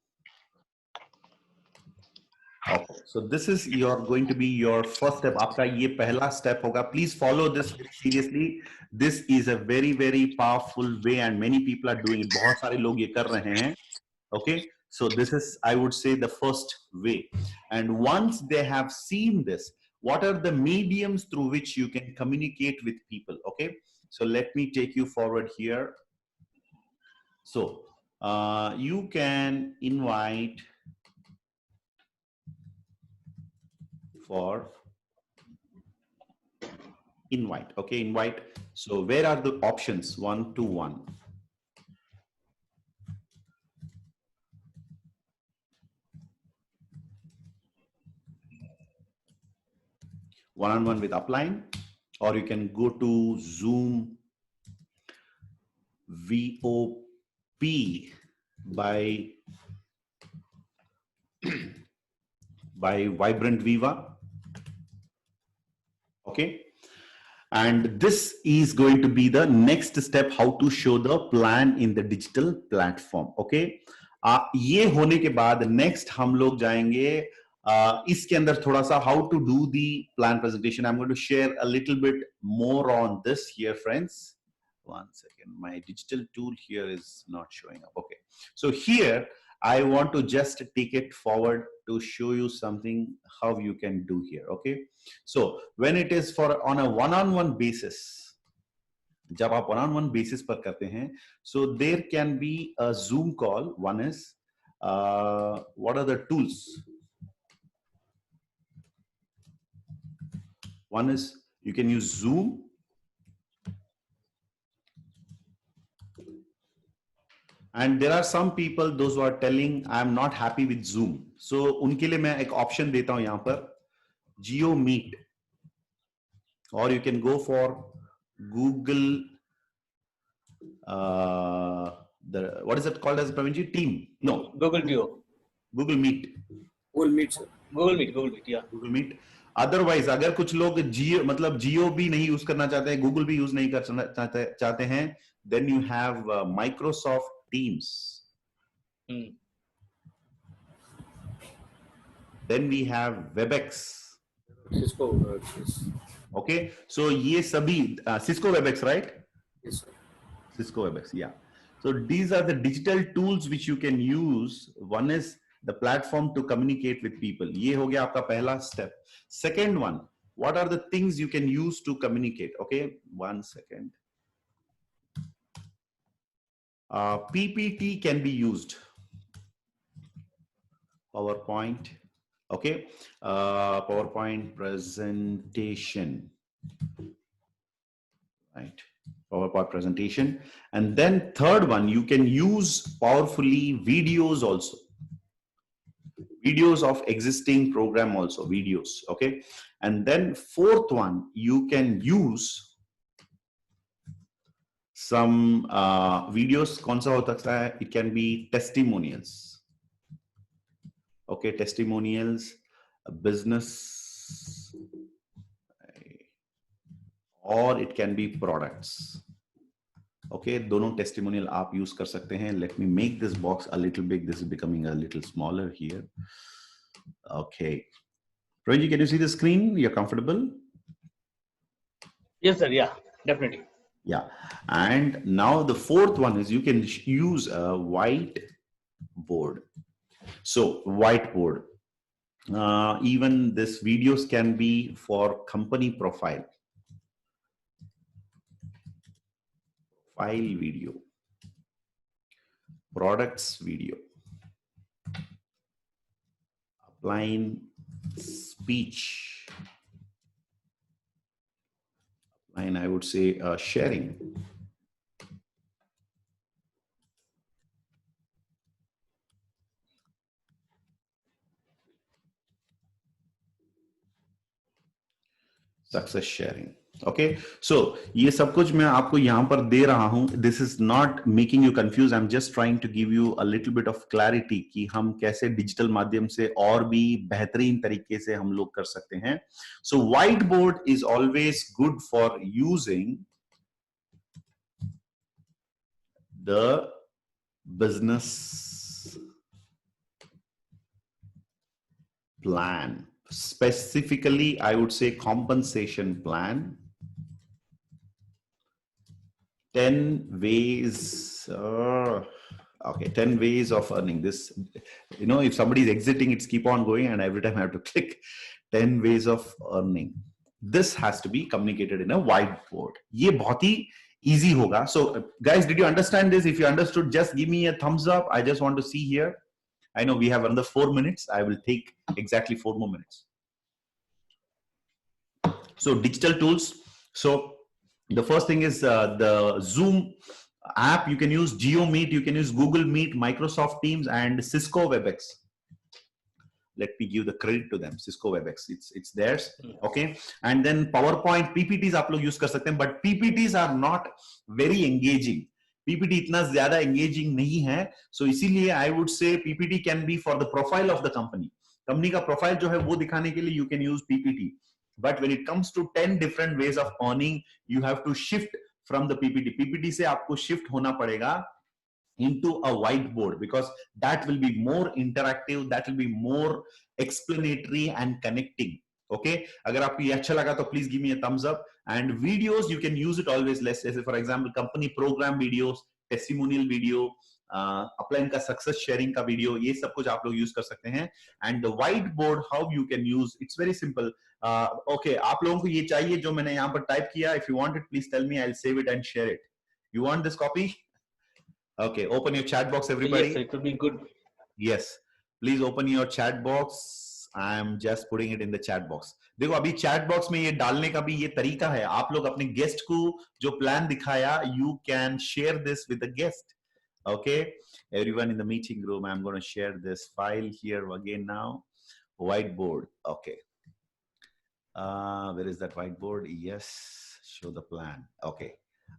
Okay. So this is going to be your first step. After ye pehla step hoga, please follow this seriously. This is a very, very powerful way, and many people are doing it. बहुत सारे लोग ये कर रहे हैं. Okay. So this is, I would say, the first way. And once they have seen this, what are the mediums through which you can communicate with people? Okay. So let me take you forward here. So you can invite for invite. Okay, invite. So where are the options? 1 to 1. One-on-one with upline, or you can go to Zoom VOP by Vibrant Viva. Okay. And this is going to be the next step, how to show the plan in the digital platform. Okay. ये होने के बाद next हम लोग जाएंगे इसके अंदर थोड़ा सा how to do the plan presentation. I'm going to share a little bit more on this here, friends. One second, my digital tool here is not showing up. Okay, so here I want to just take it forward to show you something how you can do here. Okay, so when it is for on a one-on-one basis, जब आप one-on-one basis पर करते हैं, so there can be a Zoom call. One is what are the tools? One is you can use Zoom. And there are some people, those who are telling, I'm not happy with Zoom. So उनके लिए मैं एक option देता हूं यहाँ पर, Geo Meet, or you can go for Google. What is it called as, Pravinji? Team? No. Google Duo. Google Meet. Google Meet, sir. Google Meet, yeah. Google Meet. Otherwise, अगर कुछ लोग जियो भी नहीं यूज करना चाहते हैं, Google भी use नहीं करना चाहते हैं, then you have Microsoft Teams. Then we have WebEx. Cisco WebEx. Okay, so ये सभी Cisco WebEx, right? Yes, sir. Cisco WebEx, yeah. So these are the digital tools which you can use. One is the platform to communicate with people. ये हो गया आपका पहला step. Second one, what are the things you can use to communicate? Okay, 1 second. PPT can be used. PowerPoint. Okay, PowerPoint presentation. Right, PowerPoint presentation. And then third one, you can use powerfully videos also. Videos of existing program also, videos. Okay, and then fourth one, you can use some videos. कौन सा हो सकता है? It can be testimonials. Okay, testimonials, business, or it can be products. Okay, दोनों testimonial आप use कर सकते हैं. Let me make this box a little big. This is becoming a little smaller here. Okay, Ranji, can you see the screen? You're comfortable? Yes, sir. Yeah, definitely. Yeah, and now the fourth one is you can use a white board. So whiteboard, even this videos can be for company profile video, products video, applying speech, and I would say sharing. Success sharing. Okay, so ये सब कुछ मैं आपको यहाँ पर दे रहा हूँ. This is not making you confused. I'm just trying to give you a little bit of clarity कि हम कैसे डिजिटल माध्यम से और भी बेहतरीन तरीके से हम लोग कर सकते हैं. So whiteboard is always good for using the business plan. Specifically, I would say compensation plan. 10 ways. Okay, 10 ways of earning this. You know, if somebody is exiting, it's keep on going, and every time I have to click 10 ways of earning. This has to be communicated in a whiteboard. ये बहुत ही easy होगा. So, guys, did you understand this? If you understood, just give me a thumbs up. I just want to see here. I know we have another 4 minutes. I will take exactly 4 more minutes. So digital tools. So the first thing is the Zoom app. You can use GeoMeet, you can use Google Meet, Microsoft Teams, and Cisco WebEx. Let me give the credit to them. Cisco WebEx, it's theirs. Okay, and then PowerPoint, PPTs आप लोग use कर सकते हैं, but PPTs are not very engaging. PPT इतना ज़्यादा engaging नहीं है, so इसीलिए I would say PPT can be for the profile of the company. Company का प्रोफाइल जो है वो दिखाने के लिए you can use PPT. But when it comes to 10 different ways of earning, you have to shift from the PPT. PPT से आपको shift होना पड़ेगा into a whiteboard, because that will be more interactive, that will be more explanatory and connecting. Okay, अगर आपको ये अच्छा लगा तो please give me a thumbs up. And videos, you can use it always less. As for example, company program videos, testimonial video, upline का success sharing का video, ये सब कुछ आप लोग यूज कर सकते हैं. And the white board, how you can use, it's very simple. Okay, आप लोगों को ये चाहिए जो मैंने यहाँ पर टाइप किया. If you want it, please tell me, I will save it and share it. You want this copy? Okay, open your chat box, everybody. Yes, it would be good. Yes, please open your chat box. I am just putting it in the chat box. देखो, अभी chat box में ये डालने का भी ये तरीका है. आप लोग अपने गेस्ट को जो प्लान दिखाया, you can share this with the guest. Okay, everyone in the meeting room, I'm going to share this file here again now. Whiteboard. Okay. Where is that whiteboard? Yes, show the plan. Okay,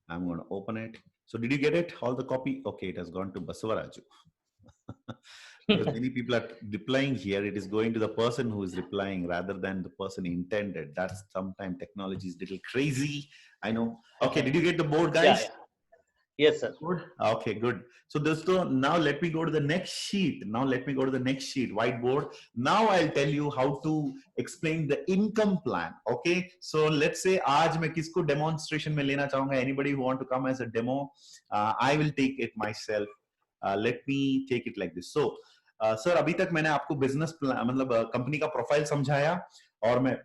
I'm going to open it. So did you get it? All the copy? Okay, it has gone to Basavaraju. Because many people are replying here. It is going to the person who is replying rather than the person intended. That's sometimes technology is a little crazy. I know. Okay, did you get the board, guys? Yeah. Yes, sir. Good. Okay, good. So now let me go to the next sheet. Whiteboard. Now I'll tell you how to explain the income plan. Okay. So let's say आज मैं किसको demonstration में लेना चाहूँगा. Anybody who want to come as a demo, I will take it myself. Let me take it like this. So, sir, अभी तक मैंने आपको business plan, मतलब कंपनी का प्रोफाइल समझाया और मैं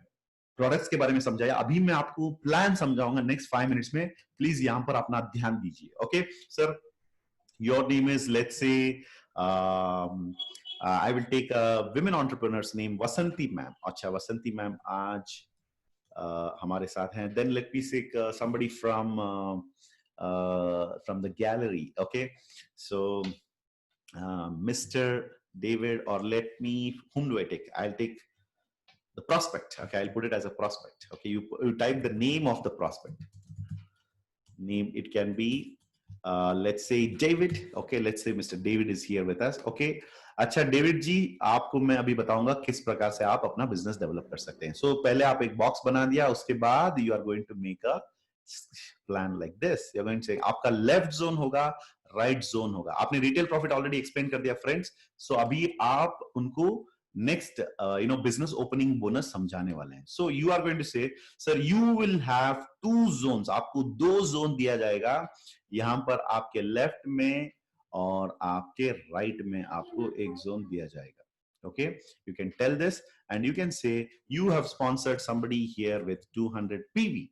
प्रोडक्ट्स के बारे में समझाया. अभी मैं आपको प्लान समझाऊंगा नेक्स्ट 5 मिनट्स में. प्लीज यहां पर अपना ध्यान दीजिए. Okay sir, your name is, let's say I will take a women entrepreneurs name, Vasanti ma'am. अच्छा, वसंती मैम आज हमारे साथ हैं. Then let me take somebody from the gallery. Okay, so mister David, और let me, whom do I take? I'll take the prospect. Okay, I'll put it as a prospect. Okay, you type the name of the prospect. Name, it can be let's say David. Okay, let's say Mr. David is here with us. Okay, अच्छा David जी, आपको मैं अभी बताऊंगा किस प्रकार से आप अपना बिजनेस डेवलप कर सकते हैं. सो पहले आप एक बॉक्स बना दिया, उसके बाद you are going to make a plan like this. You're going to say आपका left zone होगा, right zone होगा. आपने retail profit already explain कर दिया friends. So अभी आप उनको next business opening bonus समझाने वाले हैं. So you are going to say, sir, you will have 2 zones. आपको 2 zone दिया जाएगा. यहाँ पर आपके left में और आपके right में आपको एक zone दिया जाएगा. Okay, you can tell this and you can say you have sponsored somebody here with 200 PV.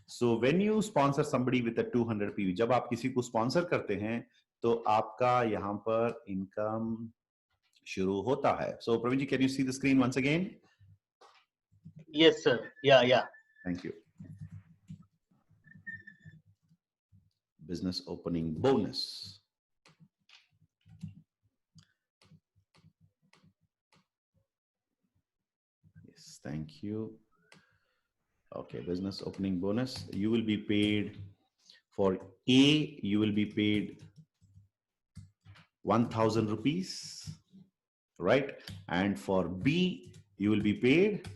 So when you sponsor somebody with a 200 PV, जब आप किसी को sponsor करते हैं तो आपका यहाँ पर income शुरू होता है. So Praveen ji, can you see the screen once again? Yes, sir. Yeah. Thank you. Business opening bonus. Thank you. Okay, business opening bonus. You will be paid for A, you will be paid 1,000 rupees, right? And for B, you will be paid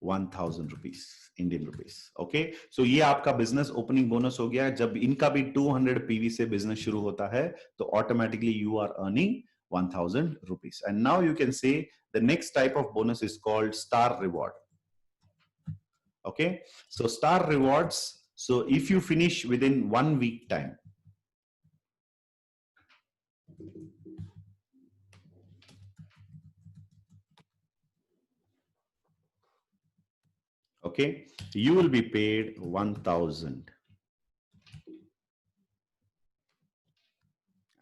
1,000 rupees, Indian rupees. Okay, so ये आपका business opening bonus हो गया. जब इनका भी 200 PV से business शुरू होता है, तो automatically you are earning 1,000 rupees. And now you can say the next type of bonus is called star reward. Okay, so star rewards. So if you finish within 1 week time, okay, you will be paid 1,000.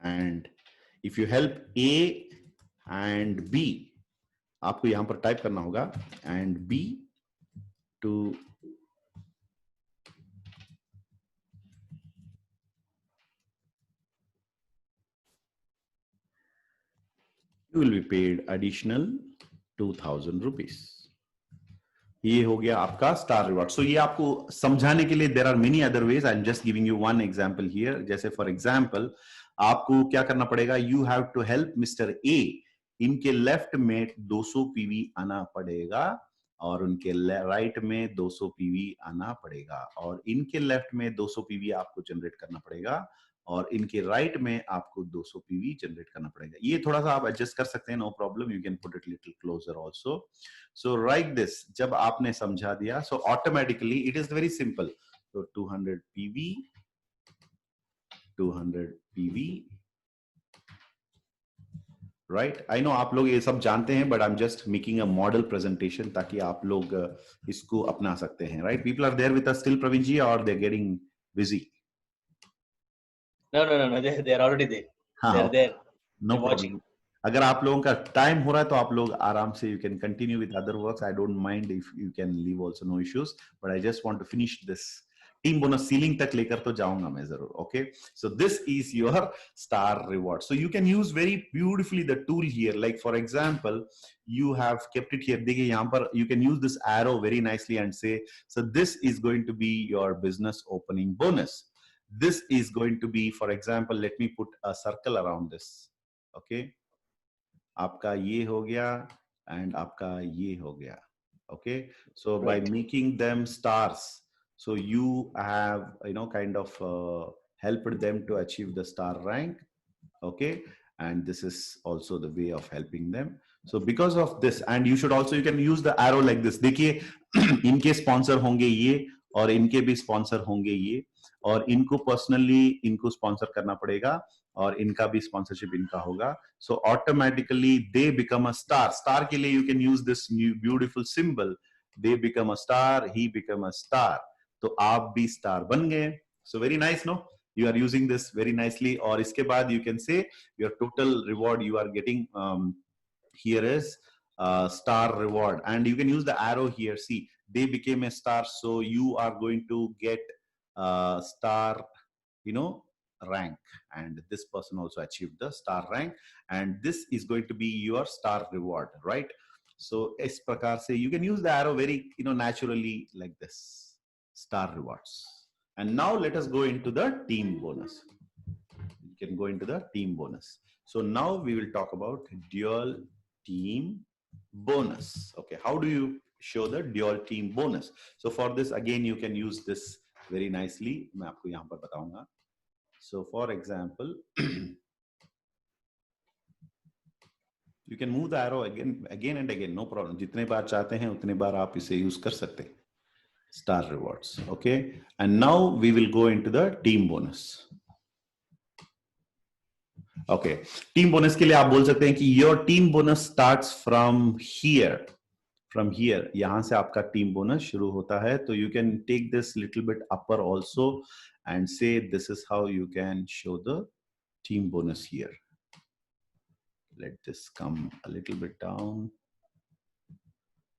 And if you help A and B, आपको यहां पर type करना होगा and B to you will be paid additional 2,000 rupees. ये हो गया आपका star reward. सो ये आपको समझाने के लिए there are many other ways. I am just giving you one example here. जैसे फॉर एग्जांपल आपको क्या करना पड़ेगा, you have to help Mr A. इनके लेफ्ट में 200 पीवी आना पड़ेगा और उनके राइट में 200 पीवी आना पड़ेगा और इनके लेफ्ट में 200 पीवी आपको जनरेट करना पड़ेगा और इनके राइट में आपको 200 पीवी जनरेट करना पड़ेगा. ये थोड़ा सा आप एडजस्ट कर सकते हैं, no problem. You can put it little closer also. So write this. जब आपने समझा दिया, so automatically it is very simple. तो 200 PV, 200 PV, right. I know आप लोग ये सब जानते हैं, but I am just making a model presentation ताकि आप लोग इसको अपना सकते हैं. Right, people are there with us still, Praveen ji, और they are getting busy? No, they are already there. हाँ, They are there. No problem. अगर आप लोगों का टाइम हो रहा है तो आप लोग आराम से you can continue with other works. I don't mind if you can leave also, no issues. But I just want to finish this. Team bonus ceiling तक लेकर तो जाऊंगा मैं जरूर. Okay, so this is your star reward. So you can use very beautifully the tool here. Like for example you have kept it here. देखिए यहाँ पर you can use this arrow very nicely and say, so this is going to be your business opening bonus. This is going to be, for example, let me put a circle around this. Okay, आपका ये हो गया and आपका ये हो गया. Okay, so by making them stars, so you have kind of helped them to achieve the star rank. Okay, and this is also the way of helping them. So because of this, and you should also, you can use the arrow like this. देखिए इनके sponsor होंगे ये और इनके भी sponsor होंगे ये और इनको पर्सनली इनको स्पॉन्सर करना पड़ेगा और इनका भी स्पॉन्सरशिप इनका होगा. So automatically they become a star. Star के लिए you can use this new beautiful symbol. They become a star, he become a star. तो आप भी स्टार बन गए. So very nice, no, you are using this very nicely. और इसके बाद you can say your total reward you are getting here is star reward, and you can use the arrow here. See, they became a star, so you are going to get star rank, and this person also achieved the star rank, and this is going to be your star reward, right? So इस प्रकार से you can use the arrow very naturally like this, star rewards. And now let us go into the team bonus. You can go into the team bonus. So now we will talk about dual team bonus. Okay, how do you show the dual team bonus? So for this, again, you can use this very nicely. मैं आपको यहाँ पर बताऊंगा. So for example, you can move the arrow again and again, no problem. जितने बार चाहते हैं उतने बार आप इसे use कर सकते हैं. Star rewards, okay? And now we will go into the team bonus. Okay, team bonus के लिए आप बोल सकते हैं कि your team bonus starts from here. From here, यहाँ से आपका team bonus शुरू होता है. तो you can take this little bit upper also and say this is how you can show the team bonus here. Let this come a little bit down.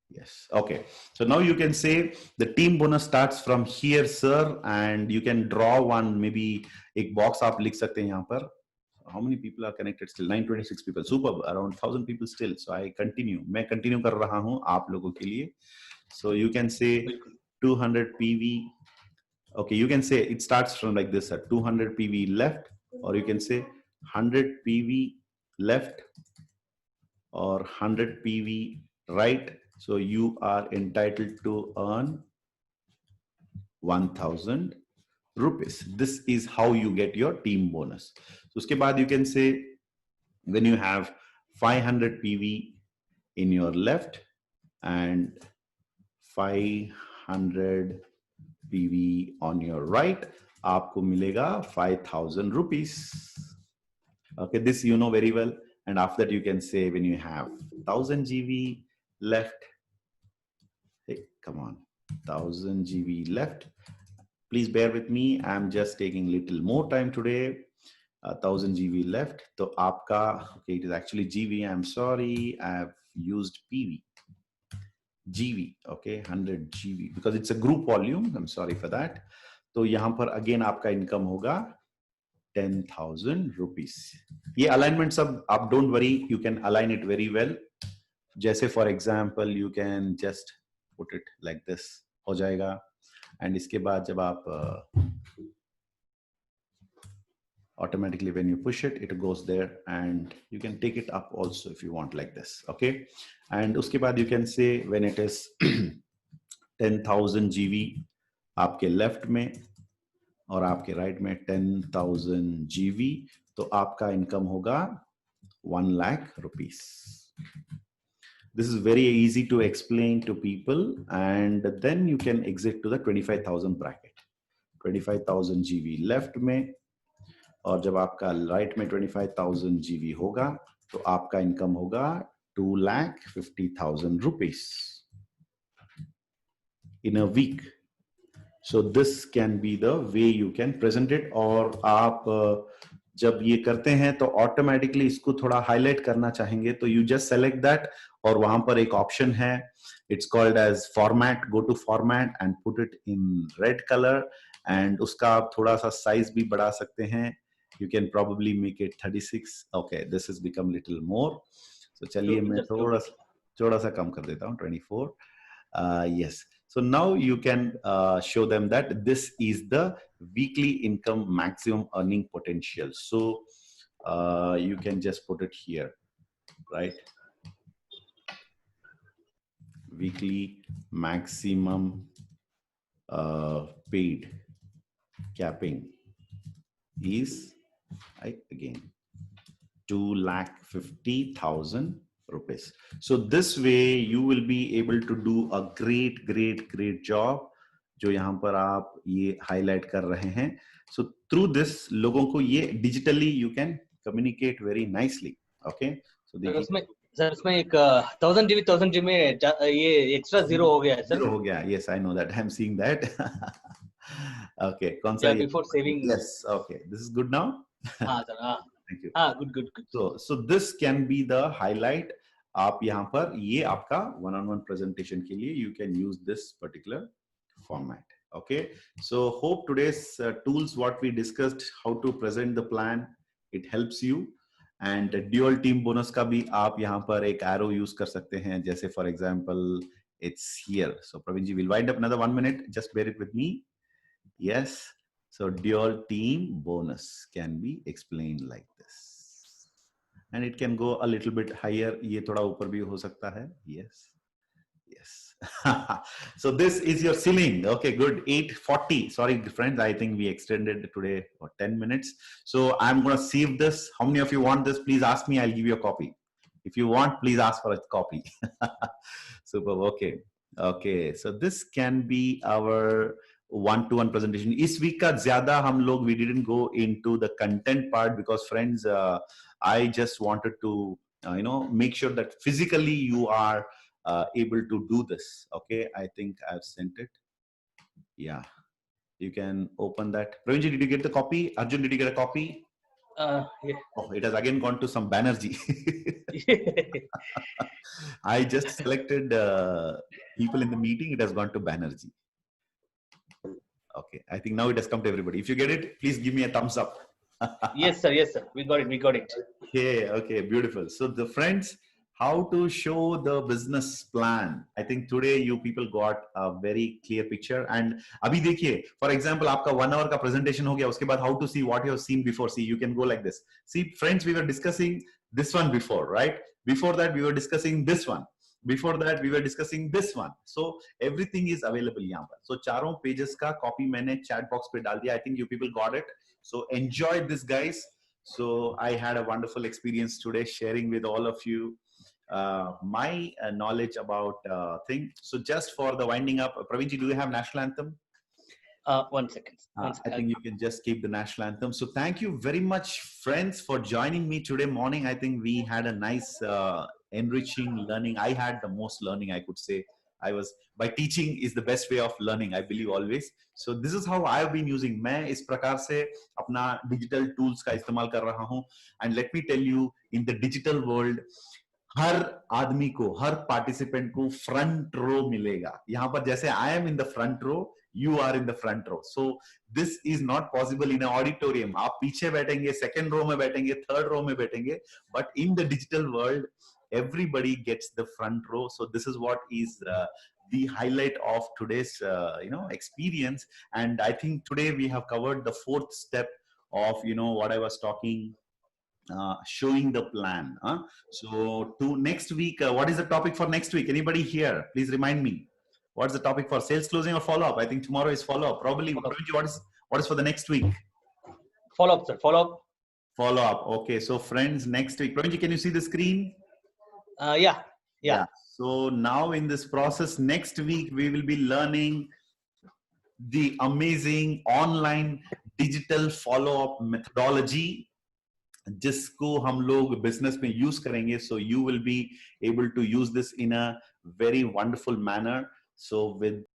Yes. Okay. So now you can say the team bonus starts from here, sir, and you can draw one. Maybe एक box आप लिख सकते हैं यहाँ पर. How many people are connected still? 926 people. Superb. Around 1000 people still. So I continue. मैं continue कर रहा हूँ आप लोगों के लिए. So you can say 200 PV. Okay. You can say it starts from like this, sir. 200 PV left, or you can say 100 PV left, or 100 PV right. So you are entitled to earn 1000 rupees. This is how you get your team bonus. So uske baad you can say when you have 500 PV in your left and 500 PV on your right, aapko milega 5000 rupees. Okay, this you know very well. And after that you can say when you have 1000 GV left, hey, come on, 1000 GV left. Please bear with me. I'm just taking little more time today. 1000 GV left. So aapka, okay, it is actually GV. I'm sorry. I've used PV. GV, okay, 100 GV because it's a group volume. I'm sorry for that. So यहाँ पर again आपका income होगा 10,000 rupees. ये alignment सब आप don't worry. You can align it very well. जैसे for example, you can just put it like this हो जाएगा. And इसके बाद जब आप automatically when you push it, it goes there, and you can take it up also if you want like this. Okay. And उसके बाद you can say when it is 10,000 GV आपके left में और आपके right में 10,000 GV, तो आपका income होगा 1 lakh rupees. This is very easy to explain to people, and then you can exit to the 25,000 bracket. 25,000 GV left में, और जब आपका right में 25,000 GV होगा, तो आपका income होगा 2,50,000 rupees in a week. So this can be the way you can present it. और आप जब ये करते हैं तो automatically इसको थोड़ा highlight करना चाहेंगे तो you just select that, और वहां पर एक option है, it's called as format. Go to format and put it in red color, and उसका आप थोड़ा सा size भी बढ़ा सकते हैं. You can probably make it 36. Okay, this has become little more. So चलिए मैं थोड़ा सा कम कर देता हूँ, 24. Yes. So now you can show them that this is the weekly income maximum earning potential. So you can just put it here, right? Weekly maximum paid capping is again 2,50,000 rupees. So this way you will be able to do a great job जो यहाँ पर आप ये highlight कर रहे हैं. So through this लोगों को ये digitally you can communicate very nicely. Okay. So sir उसमें एक 1000 GB में ये एक्स्ट्रा 0 हो गया है सर. 0 हो गया. Yes, I know that. I'm seeing that. Okay. कौन सा? Before saving. Yes. Okay. This is good now. हाँ सर. हाँ. Thank you. हाँ, good. So this can be the highlight. आप यहाँ पर ये आपका one-on-one presentation के लिए you can use this particular format. Okay. So hope today's tools what we discussed, how to present the plan, it helps you. And dual team bonus का भी आप यहाँ पर एक arrow use कर सकते हैं. जैसे for example, it's here. So Praveen ji will wind up another 1 minute. Just bear it with me. Yes. So dual team bonus can be explained like this, and it can go a little bit higher. ये थोड़ा ऊपर भी हो सकता है. Yes. So this is your ceiling. Okay, good. 8:40. Sorry, friends. I think we extended today for 10 minutes. So I'm going to save this. How many of you want this? Please ask me. I'll give you a copy. If you want, please ask for a copy. Super. Okay. Okay. So this can be our one-to-one presentation. इस week का ज़्यादा हम लोग we didn't go into the content part because friends, I just wanted to make sure that physically you are able to do this. Okay, I think I've sent it. Yeah, you can open that. Pravinji, did you get the copy? Arjun, did you get a copy? Yeah. Oh, it has again gone to some Banerjee. I just selected people in the meeting. It has gone to Banerjee. Okay, I think now it has come to everybody. If you get it, please give me a thumbs up. Yes, sir. Yes, sir. We got it. We got it. Okay, okay, beautiful. So the friends, how to show the business plan. I think today you people got a very clear picture. And अभी देखिए, for example, आपका 1 hour का presentation हो गया. उसके बाद how to see what you have seen before. See, you can go like this. See, friends, we were discussing this one before, right? Before that, we were discussing this one. Before that, we were discussing this one. So everything is available यहाँ पर. So चारों pages का copy मैंने chat box पे डाल दिया. I think you people got it. So enjoy this, guys. So I had a wonderful experience today sharing with all of you my knowledge about things. So just for the winding up, Pravinji, do you have national anthem? 1 second. I think you can just keep the national anthem. So thank you very much, friends, for joining me today morning. I think we had a nice enriching learning. I had the most learning, I could say. By teaching is the best way of learning, I believe always. So this is how I have been using. मैं इस प्रकार से अपना digital tools का इस्तेमाल कर रहा हूँ. And let me tell you, in the digital world, हर आदमी को, हर participant को front row मिलेगा. यहाँ पर जैसे I am in the front row, you are in the front row. So this is not possible in an auditorium. आप पीछे बैठेंगे, second row में बैठेंगे, third row में बैठेंगे. But in the digital world, everybody gets the front row. So this is what is the highlight of today's experience. And I think today we have covered the fourth step of what I was talking, showing the plan. So to next week, what is the topic for next week? Anybody here? Please remind me. What's the topic for sales closing or follow up? I think tomorrow is follow up. Probably. What is for the next week? Follow up, sir. Follow up. Follow up. Okay. So friends, next week. Pravinji, can you see the screen? Yeah. So now in this process, next week, we will be learning the amazing online digital follow-up methodology, जिसको हम लोग business में use करेंगे. So you will be able to use this in a very wonderful manner. So with